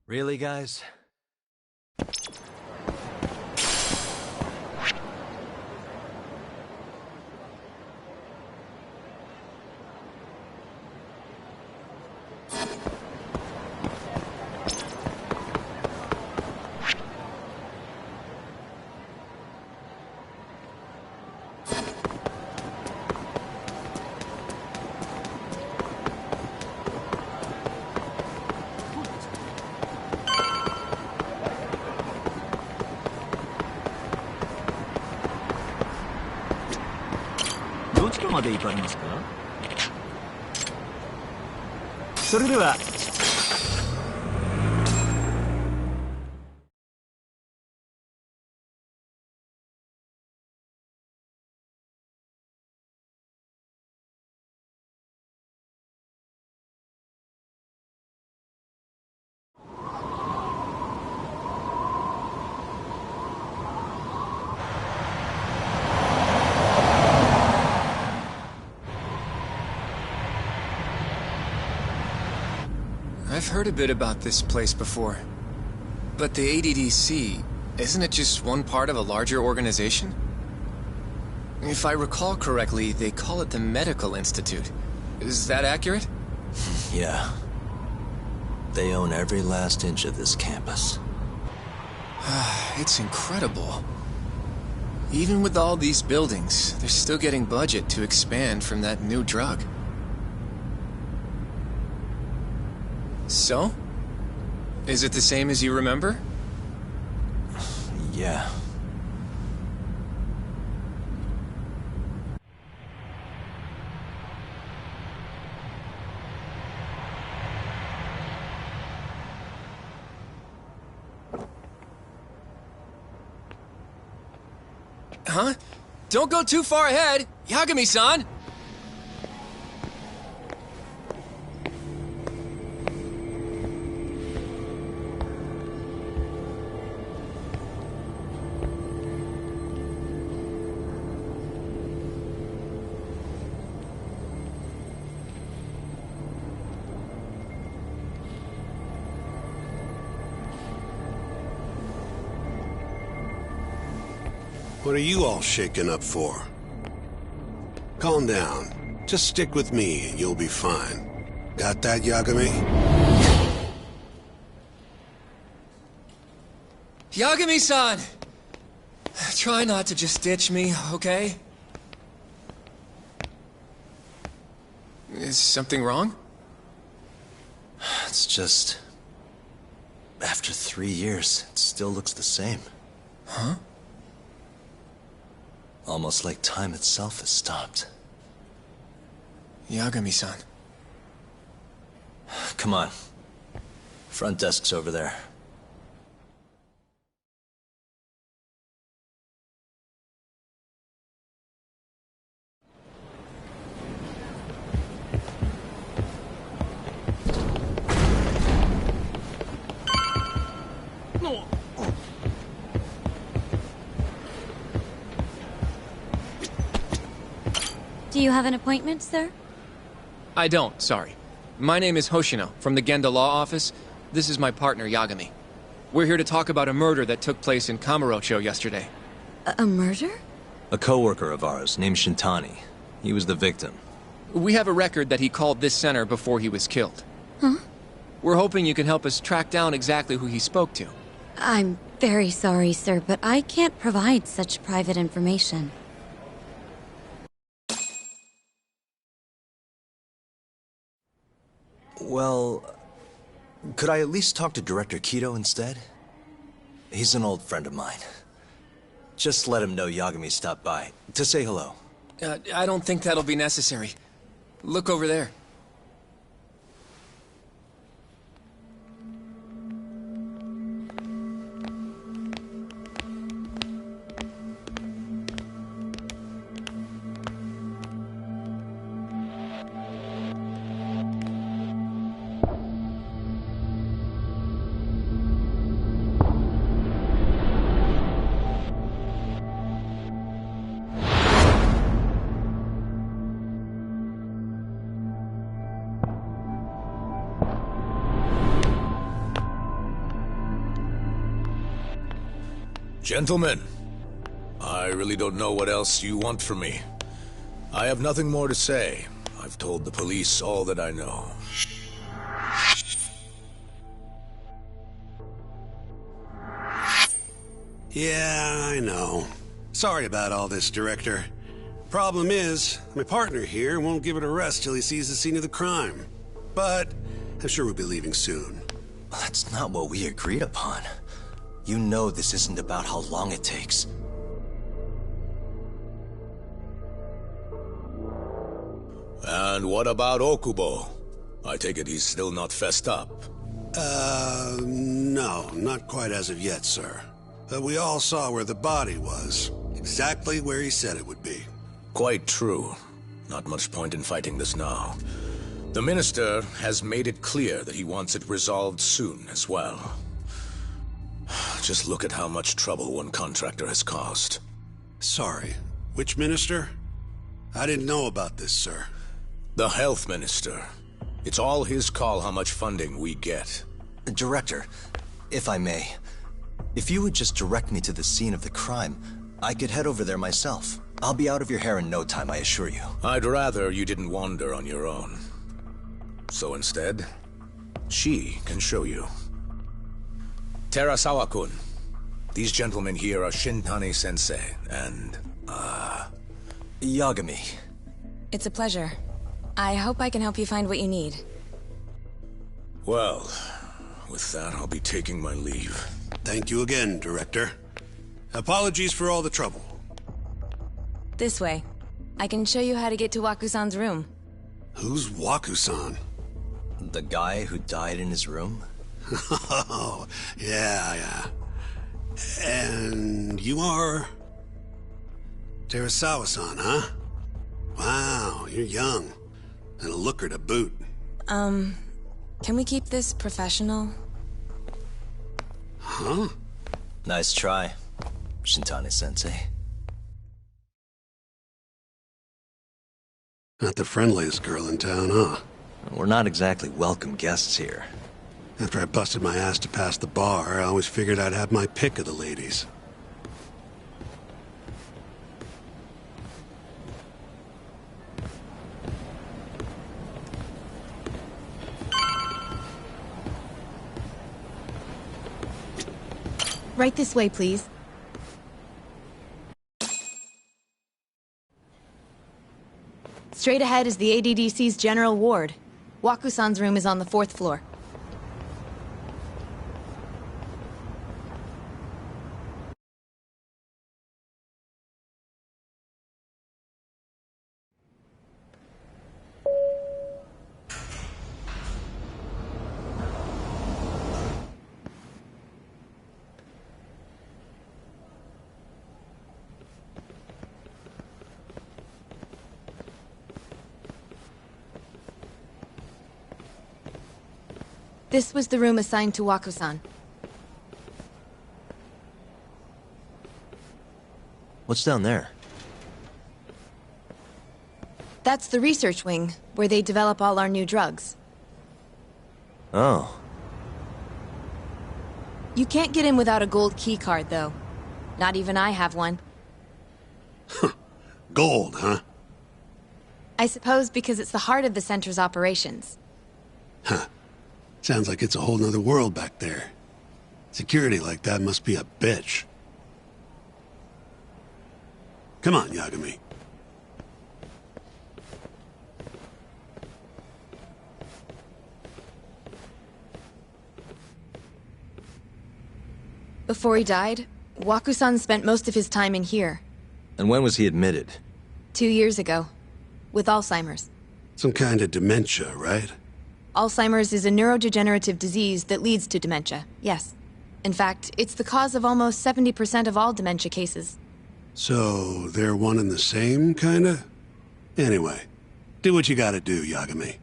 Really, guys?どちらまで行かれますか？それでは I've heard a bit about this place before. But the ADDC, isn't it just one part of a larger organization? If I recall correctly, they call it the Medical Institute. Is that accurate? Yeah. They own every last inch of this campus. It's incredible. Even with all these buildings, they're still getting budget to expand from that new drug. So? Is it the same as you remember? Yeah. Huh? Don't go too far ahead! Yagami-san! What are you all shaken up for? Calm down. Just stick with me and you'll be fine. Got that, Yagami? Yagami-san! Try not to just ditch me, okay? Is something wrong? It's just... After 3 years, it still looks the same. Huh? Almost like time itself has stopped. Yagami-san. Come on. Front desk's over there. Do you have an appointment, sir? I don't, sorry. My name is Hoshino, from the Genda Law Office. This is my partner, Yagami. We're here to talk about a murder that took place in Kamurocho yesterday. A murder? A coworker of ours, named Shintani. He was the victim. We have a record that he called this center before he was killed. Huh? We're hoping you can help us track down exactly who he spoke to. I'm very sorry, sir, but I can't provide such private information. Well, could I at least talk to Director Kido instead? He's an old friend of mine. Just let him know Yagami stopped by, to say hello. I don't think that'll be necessary. Look over there. Gentlemen, I really don't know what else you want from me. I have nothing more to say. I've told the police all that I know. Yeah, I know. Sorry about all this, Director. Problem is, my partner here won't give it a rest till he sees the scene of the crime. But I'm sure we'll be leaving soon. That's not what we agreed upon. You know this isn't about how long it takes. And what about Okubo? I take it he's still not fessed up. No, not quite as of yet, sir. But we all saw where the body was. Exactly where he said it would be. Quite true. Not much point in fighting this now. The Minister has made it clear that he wants it resolved soon as well. Just look at how much trouble one contractor has caused. Sorry, which Minister? I didn't know about this, sir. The Health Minister. It's all his call how much funding we get. Director, if I may, if you would just direct me to the scene of the crime, I could head over there myself. I'll be out of your hair in no time, I assure you. I'd rather you didn't wander on your own. So instead, she can show you. Terasawa-kun, these gentlemen here are Shintani-sensei and, Yagami. It's a pleasure. I hope I can help you find what you need. Well, with that, I'll be taking my leave. Thank you again, Director. Apologies for all the trouble. This way. I can show you how to get to Waku-san's room. Who's Waku-san? The guy who died in his room? Oh, yeah. And you are... Terasawa-san, huh? Wow, you're young. And a looker to boot. Can we keep this professional? Huh? Nice try, Shintani-sensei. Not the friendliest girl in town, huh? We're not exactly welcome guests here. After I busted my ass to pass the bar, I always figured I'd have my pick of the ladies. Right this way, please. Straight ahead is the ADDC's general ward. Waku-san's room is on the 4th floor. This was the room assigned to Waku-san. What's down there? That's the research wing, where they develop all our new drugs. Oh. You can't get in without a gold key card, though. Not even I have one. Gold, huh? I suppose because it's the heart of the center's operations. Huh. Sounds like it's a whole nother world back there. Security like that must be a bitch. Come on, Yagami. Before he died, Waku-san spent most of his time in here. And when was he admitted? 2 years ago. With Alzheimer's. Some kind of dementia, right? Alzheimer's is a neurodegenerative disease that leads to dementia, yes. In fact, it's the cause of almost 70% of all dementia cases. So, they're one and the same, kinda? Anyway, do what you gotta do, Yagami.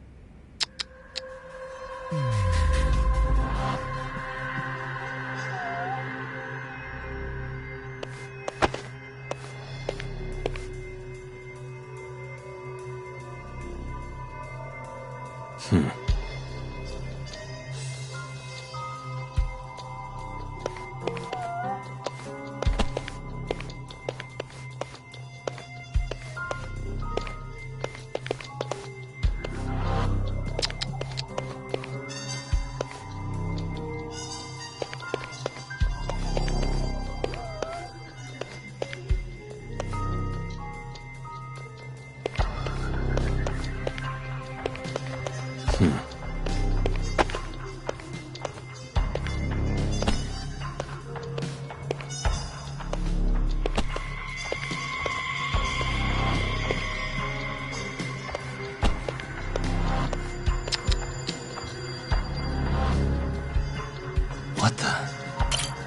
What the?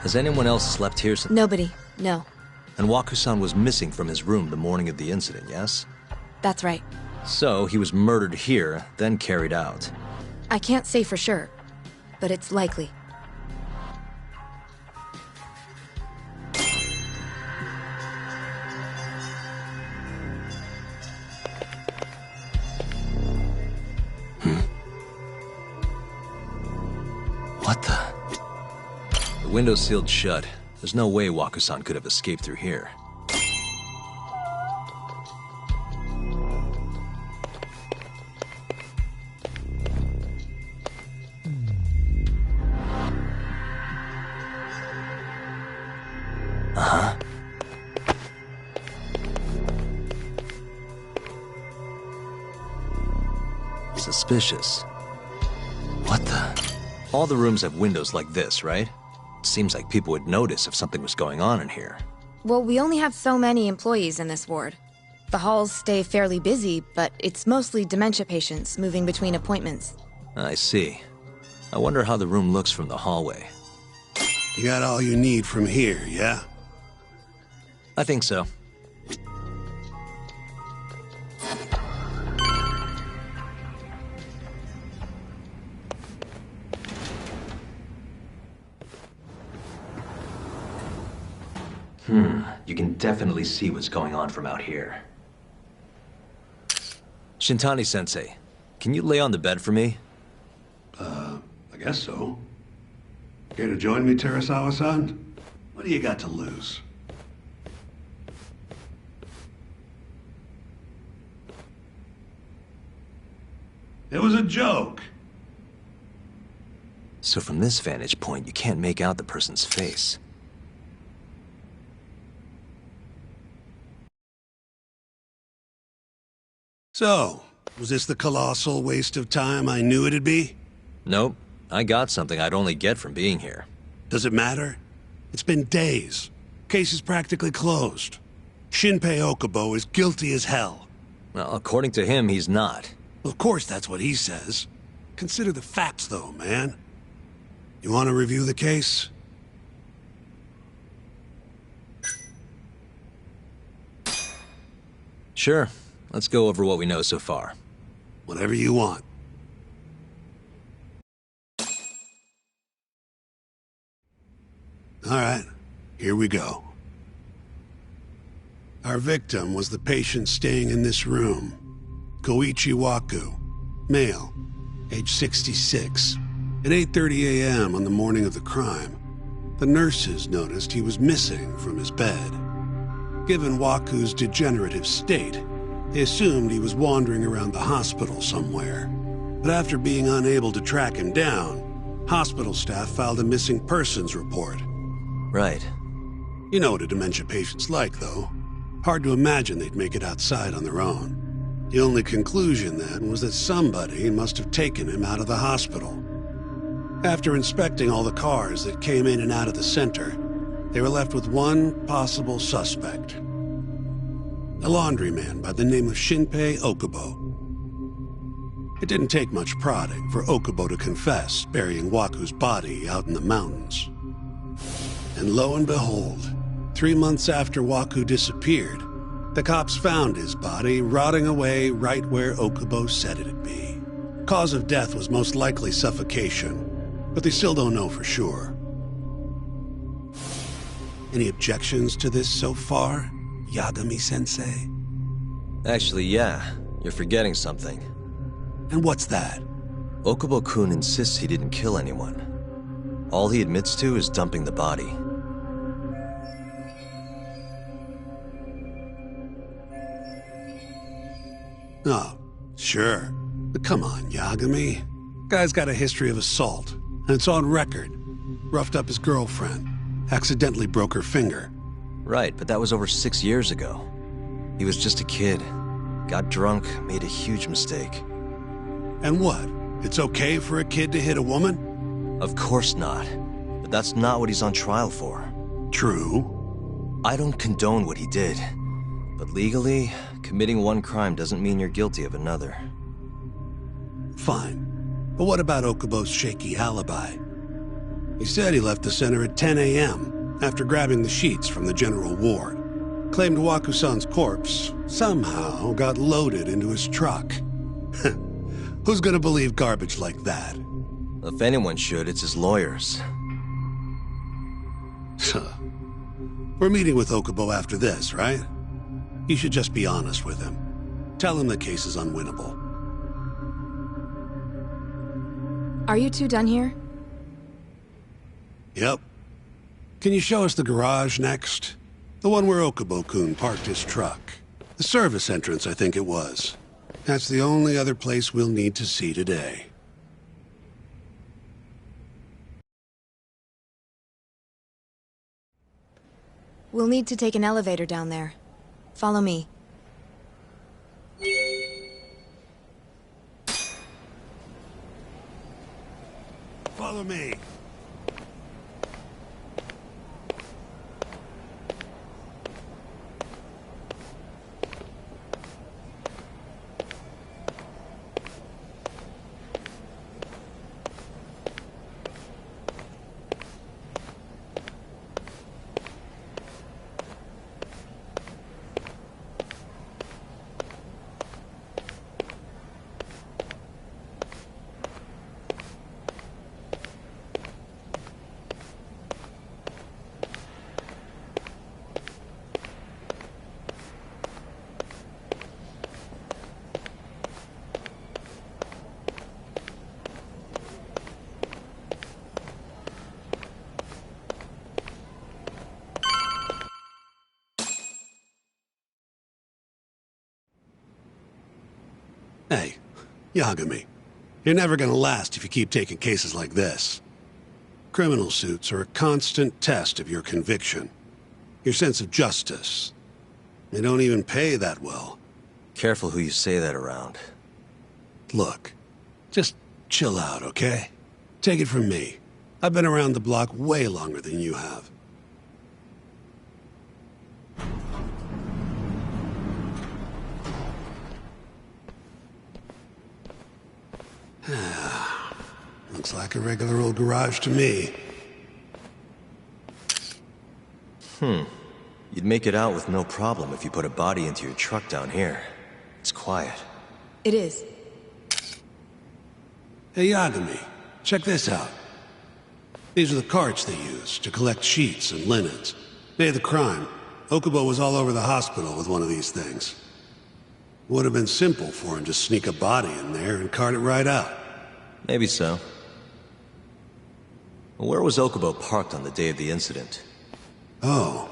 Has anyone else slept here since? Nobody, no. And Waku-san was missing from his room the morning of the incident, yes? That's right. So, he was murdered here, then carried out. I can't say for sure, but it's likely. What the? The window's sealed shut. There's no way Waku-san could have escaped through here. Uh-huh. Suspicious. What the? All the rooms have windows like this, right? Seems like people would notice if something was going on in here. Well, we only have so many employees in this ward. The halls stay fairly busy, but it's mostly dementia patients moving between appointments. I see. I wonder how the room looks from the hallway. You got all you need from here, yeah? I think so. You can definitely see what's going on from out here. Shintani-sensei, can you lay on the bed for me? I guess so. Care to join me, Terasawa-san? What do you got to lose? It was a joke. So from this vantage point, you can't make out the person's face. So, was this the colossal waste of time I knew it'd be? Nope. I got something I'd only get from being here. Does it matter? It's been days. Case is practically closed. Shinpei Okubo is guilty as hell. Well, according to him, he's not. Well, of course that's what he says. Consider the facts, though, man. You want to review the case? Sure. Let's go over what we know so far. Whatever you want. All right, here we go. Our victim was the patient staying in this room. Koichi Waku, male, age 66. At 8:30 a.m. on the morning of the crime, the nurses noticed he was missing from his bed. Given Waku's degenerative state, they assumed he was wandering around the hospital somewhere. But after being unable to track him down, hospital staff filed a missing persons report. Right. You know what a dementia patient's like, though. Hard to imagine they'd make it outside on their own. The only conclusion, then, was that somebody must have taken him out of the hospital. After inspecting all the cars that came in and out of the center, they were left with one possible suspect. A laundryman by the name of Shinpei Okubo. It didn't take much prodding for Okubo to confess burying Waku's body out in the mountains. And lo and behold, 3 months after Waku disappeared, the cops found his body rotting away right where Okubo said it'd be. Cause of death was most likely suffocation, but they still don't know for sure. Any objections to this so far, Yagami-sensei? Actually, yeah. You're forgetting something. And what's that? Okubo-kun insists he didn't kill anyone. All he admits to is dumping the body. Oh, sure. But come on, Yagami. Guy's got a history of assault, and it's on record. Roughed up his girlfriend. Accidentally broke her finger. Right, but that was over 6 years ago. He was just a kid. Got drunk, made a huge mistake. And what? It's okay for a kid to hit a woman? Of course not. But that's not what he's on trial for. True. I don't condone what he did. But legally, committing one crime doesn't mean you're guilty of another. Fine. But what about Okubo's shaky alibi? He said he left the center at 10 a.m. after grabbing the sheets from the general ward. Claimed Waku-san's corpse somehow got loaded into his truck. Who's gonna believe garbage like that? If anyone should, it's his lawyers. We're meeting with Okubo after this, right? You should just be honest with him. Tell him the case is unwinnable. Are you two done here? Yep. Can you show us the garage next? The one where Okubo-kun parked his truck. The service entrance, I think it was. That's the only other place we'll need to see today. We'll need to take an elevator down there. Follow me. Follow me. Hey, Yagami. You're never gonna last if you keep taking cases like this. Criminal suits are a constant test of your conviction, your sense of justice. They don't even pay that well. Careful who you say that around. Look, just chill out, okay? Take it from me. I've been around the block way longer than you have. Looks like a regular old garage to me. You'd make it out with no problem if you put a body into your truck down here. It's quiet. It is. Hey, Yagami, check this out. These are the carts they use to collect sheets and linens. Day of the crime, Okubo was all over the hospital with one of these things. Would have been simple for him to sneak a body in there and cart it right out. Maybe so. Where was Okubo parked on the day of the incident? Oh,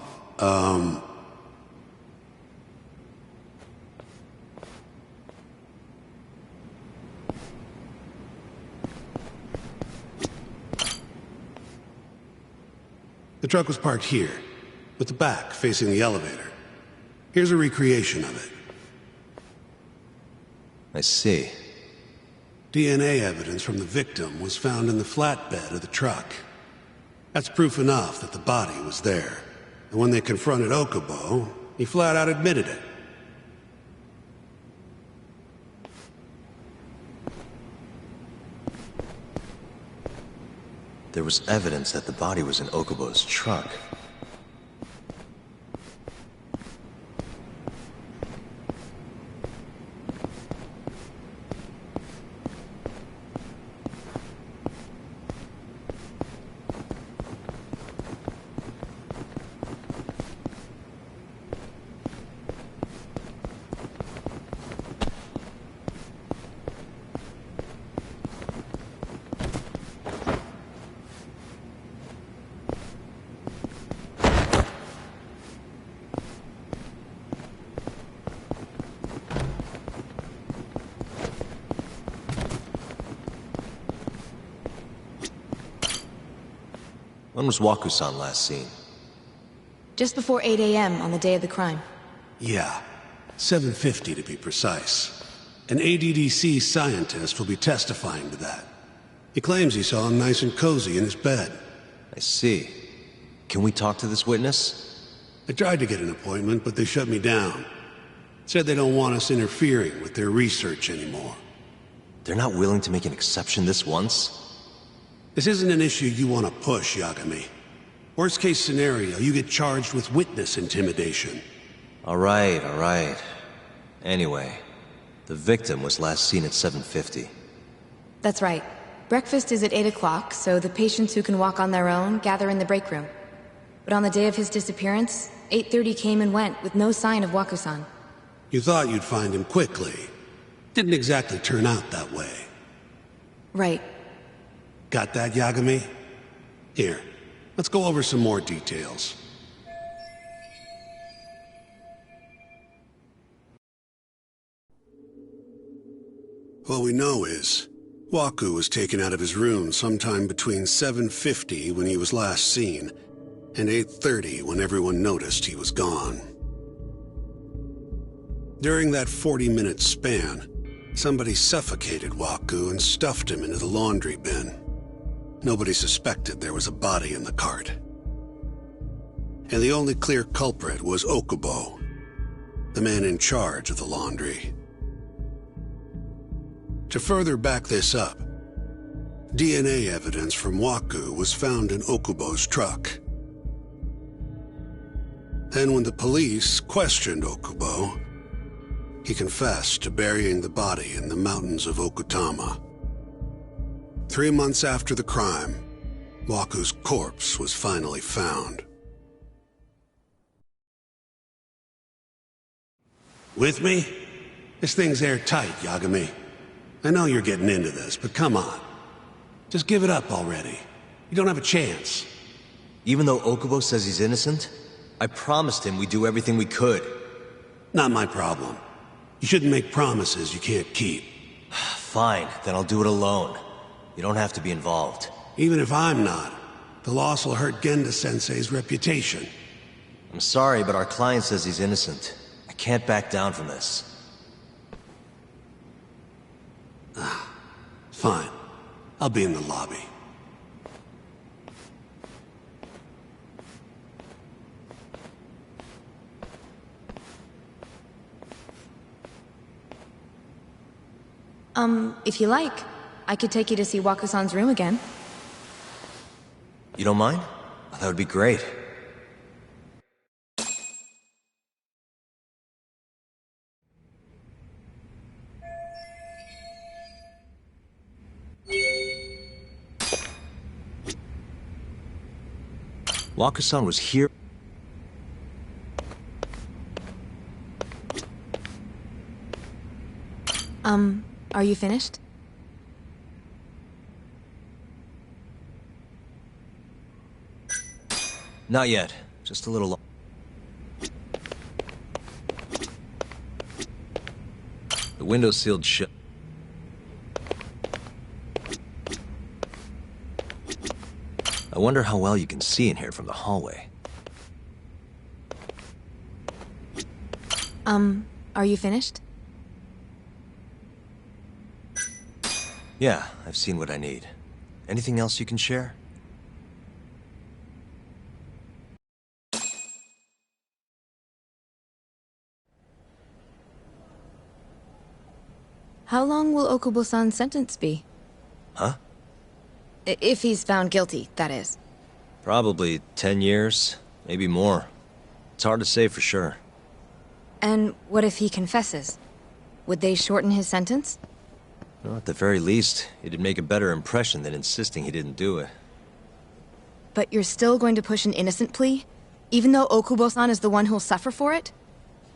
the truck was parked here, with the back facing the elevator. Here's a recreation of it. I see. DNA evidence from the victim was found in the flatbed of the truck. That's proof enough that the body was there. And when they confronted Okubo, he flat out admitted it. There was evidence that the body was in Okubo's truck. When was Waku-san last seen? Just before 8 a.m. on the day of the crime. Yeah, 7:50 to be precise. An ADDC scientist will be testifying to that. He claims he saw him nice and cozy in his bed. I see. Can we talk to this witness? I tried to get an appointment, but they shut me down. Said they don't want us interfering with their research anymore. They're not willing to make an exception this once? This isn't an issue you want to push, Yagami. Worst case scenario, you get charged with witness intimidation. All right. Anyway, the victim was last seen at 7:50. That's right. Breakfast is at 8 o'clock, so the patients who can walk on their own gather in the break room. But on the day of his disappearance, 8:30 came and went with no sign of Waku-san. You thought you'd find him quickly. Didn't exactly turn out that way. Right. Got that, Yagami? Here, Let's go over some more details. What we know is, Waku was taken out of his room sometime between 7:50 when he was last seen, and 8:30 when everyone noticed he was gone. During that 40-minute span, somebody suffocated Waku and stuffed him into the laundry bin. Nobody suspected there was a body in the cart. And the only clear culprit was Okubo, the man in charge of the laundry. To further back this up, DNA evidence from Waku was found in Okubo's truck. Then when the police questioned Okubo, he confessed to burying the body in the mountains of Okutama. 3 months after the crime, Waku's corpse was finally found. With me? This thing's airtight, Yagami. I know you're getting into this, but come on. Just give it up already. You don't have a chance. Even though Okubo says he's innocent, I promised him we'd do everything we could. Not my problem. You shouldn't make promises you can't keep. Fine, then I'll do it alone. You don't have to be involved. Even if I'm not, the loss will hurt Genda-sensei's reputation. I'm sorry, but our client says he's innocent. I can't back down from this. Fine. I'll be in the lobby. If you like, I could take you to see Wako-san's room again. You don't mind? That would be great. Wako-san was here. Are you finished? Not yet. Just a little long. The window's sealed shut. I wonder how well you can see in here from the hallway. Are you finished? Yeah, I've seen what I need. Anything else you can share? How long will Okubo-san's sentence be? Huh? If he's found guilty, that is. Probably 10 years, maybe more. It's hard to say for sure. And what if he confesses? Would they shorten his sentence? Well, at the very least, it'd make a better impression than insisting he didn't do it. But you're still going to push an innocent plea? Even though Okubo-san is the one who'll suffer for it?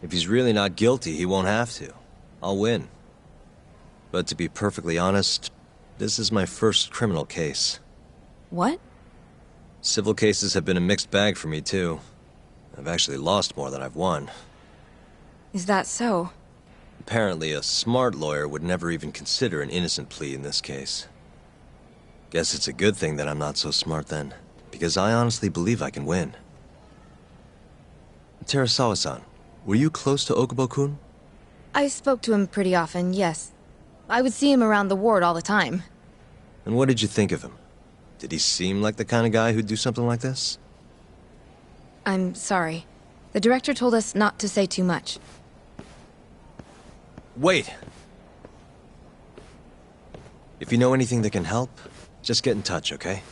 If he's really not guilty, he won't have to. I'll win. But to be perfectly honest, this is my first criminal case. What? Civil cases have been a mixed bag for me, too. I've actually lost more than I've won. Is that so? Apparently, a smart lawyer would never even consider an innocent plea in this case. Guess it's a good thing that I'm not so smart then, because I honestly believe I can win. Terasawa-san, were you close to Okubo-kun? I spoke to him pretty often, yes. I would see him around the ward all the time. And what did you think of him? Did he seem like the kind of guy who'd do something like this? I'm sorry. The director told us not to say too much. Wait! If you know anything that can help, just get in touch, okay?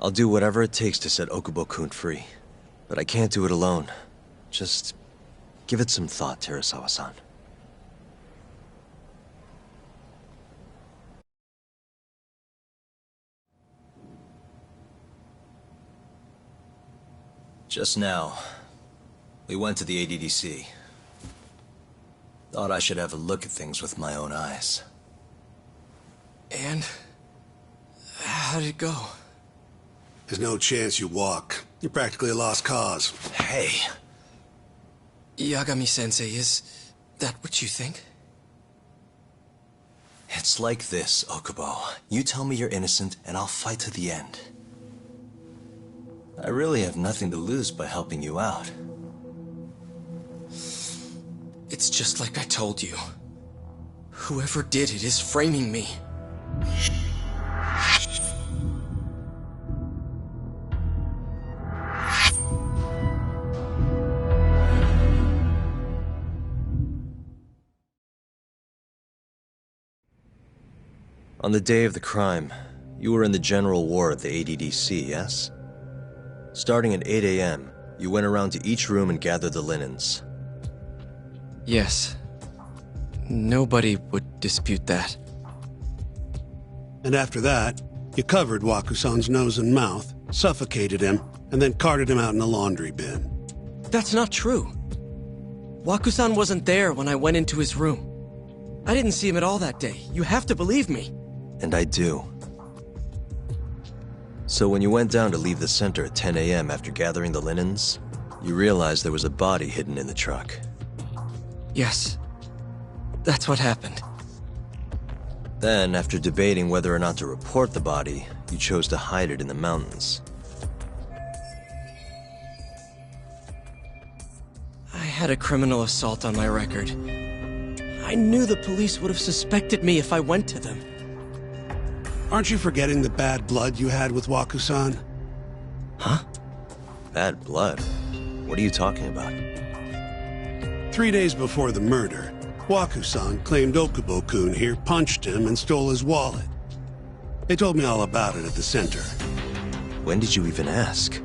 I'll do whatever it takes to set Okubo-kun free. But I can't do it alone. Just give it some thought, Terasawa-san. Just now, we went to the ADDC. Thought I should have a look at things with my own eyes. And? How did it go? There's no chance you walk. You're practically a lost cause. Hey. Yagami-sensei, is that what you think? It's like this, Okubo. You tell me you're innocent, and I'll fight to the end. I really have nothing to lose by helping you out. It's just like I told you. Whoever did it is framing me. On the day of the crime, you were in the general ward at the ADDC, yes? Starting at 8 a.m., you went around to each room and gathered the linens. Yes. Nobody would dispute that. And after that, you covered Wakusan's nose and mouth, suffocated him, and then carted him out in a laundry bin. That's not true. Wakusan wasn't there when I went into his room. I didn't see him at all that day. You have to believe me. And I do. So when you went down to leave the center at 10 a.m. after gathering the linens, you realized there was a body hidden in the truck. Yes. That's what happened. Then, after debating whether or not to report the body, you chose to hide it in the mountains. I had a criminal assault on my record. I knew the police would have suspected me if I went to them. Aren't you forgetting the bad blood you had with Wakusan? Huh? Bad blood? What are you talking about? 3 days before the murder, Wakusan claimed Okubo-kun here punched him and stole his wallet. They told me all about it at the center. When did you even ask?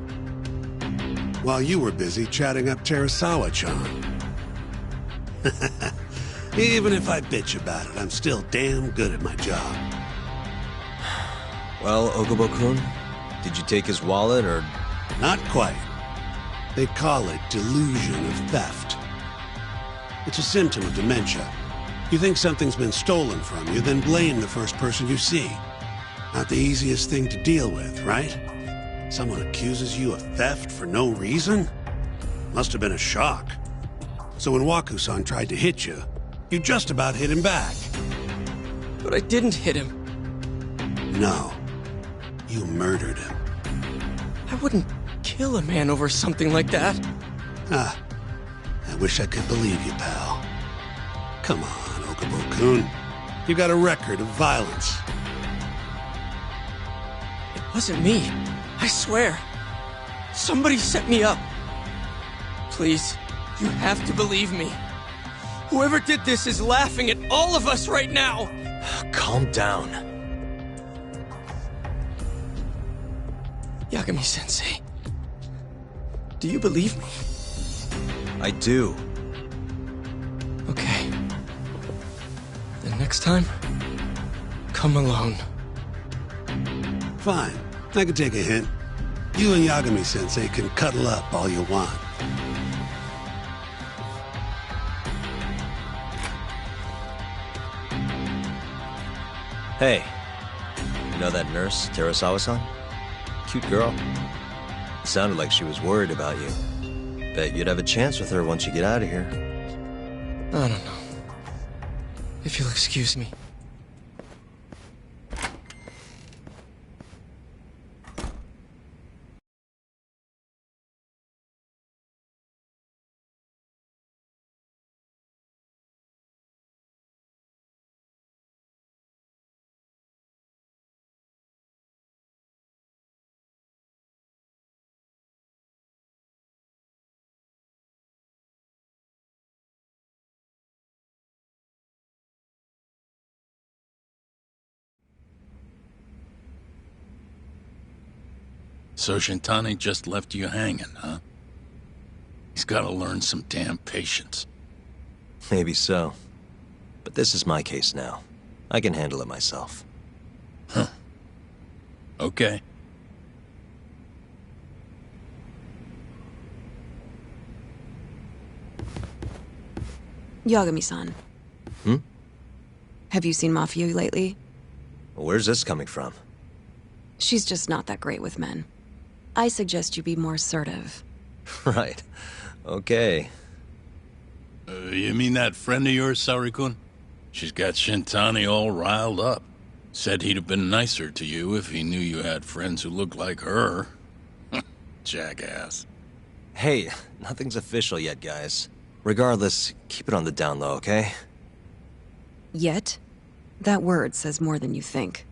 While you were busy chatting up Terasawa-chan. Even if I bitch about it, I'm still damn good at my job. Well, Okubo-kun, did you take his wallet, or...? Not quite. They call it delusion of theft. It's a symptom of dementia. You think something's been stolen from you, then blame the first person you see. Not the easiest thing to deal with, right? Someone accuses you of theft for no reason? Must have been a shock. So when Wakusan tried to hit you, you just about hit him back. But I didn't hit him. No. You murdered him. I wouldn't kill a man over something like that. Ah. I wish I could believe you, pal. Come on, Okubo-kun. You got a record of violence. It wasn't me. I swear. Somebody set me up. Please, you have to believe me. Whoever did this is laughing at all of us right now. Calm down. Yagami-sensei, do you believe me? I do. Okay. Then next time, come alone. Fine. I can take a hint. You and Yagami-sensei can cuddle up all you want. Hey, you know that nurse, Terasawa-san? Cute girl. Sounded like she was worried about you. Bet you'd have a chance with her once you get out of here. I don't know. If you'll excuse me. So Shintani just left you hanging, huh? He's gotta learn some damn patience. Maybe so. But this is my case now. I can handle it myself. Huh. Okay. Yagami-san. Hmm? Have you seen Mafia lately? Where's this coming from? She's just not that great with men. I suggest you be more assertive. Right. Okay. You mean that friend of yours, Saori-kun? She's got Shintani all riled up. Said he'd have been nicer to you if he knew you had friends who looked like her. Jackass. Hey, nothing's official yet, guys. Regardless, keep it on the down low, okay? Yet? That word says more than you think.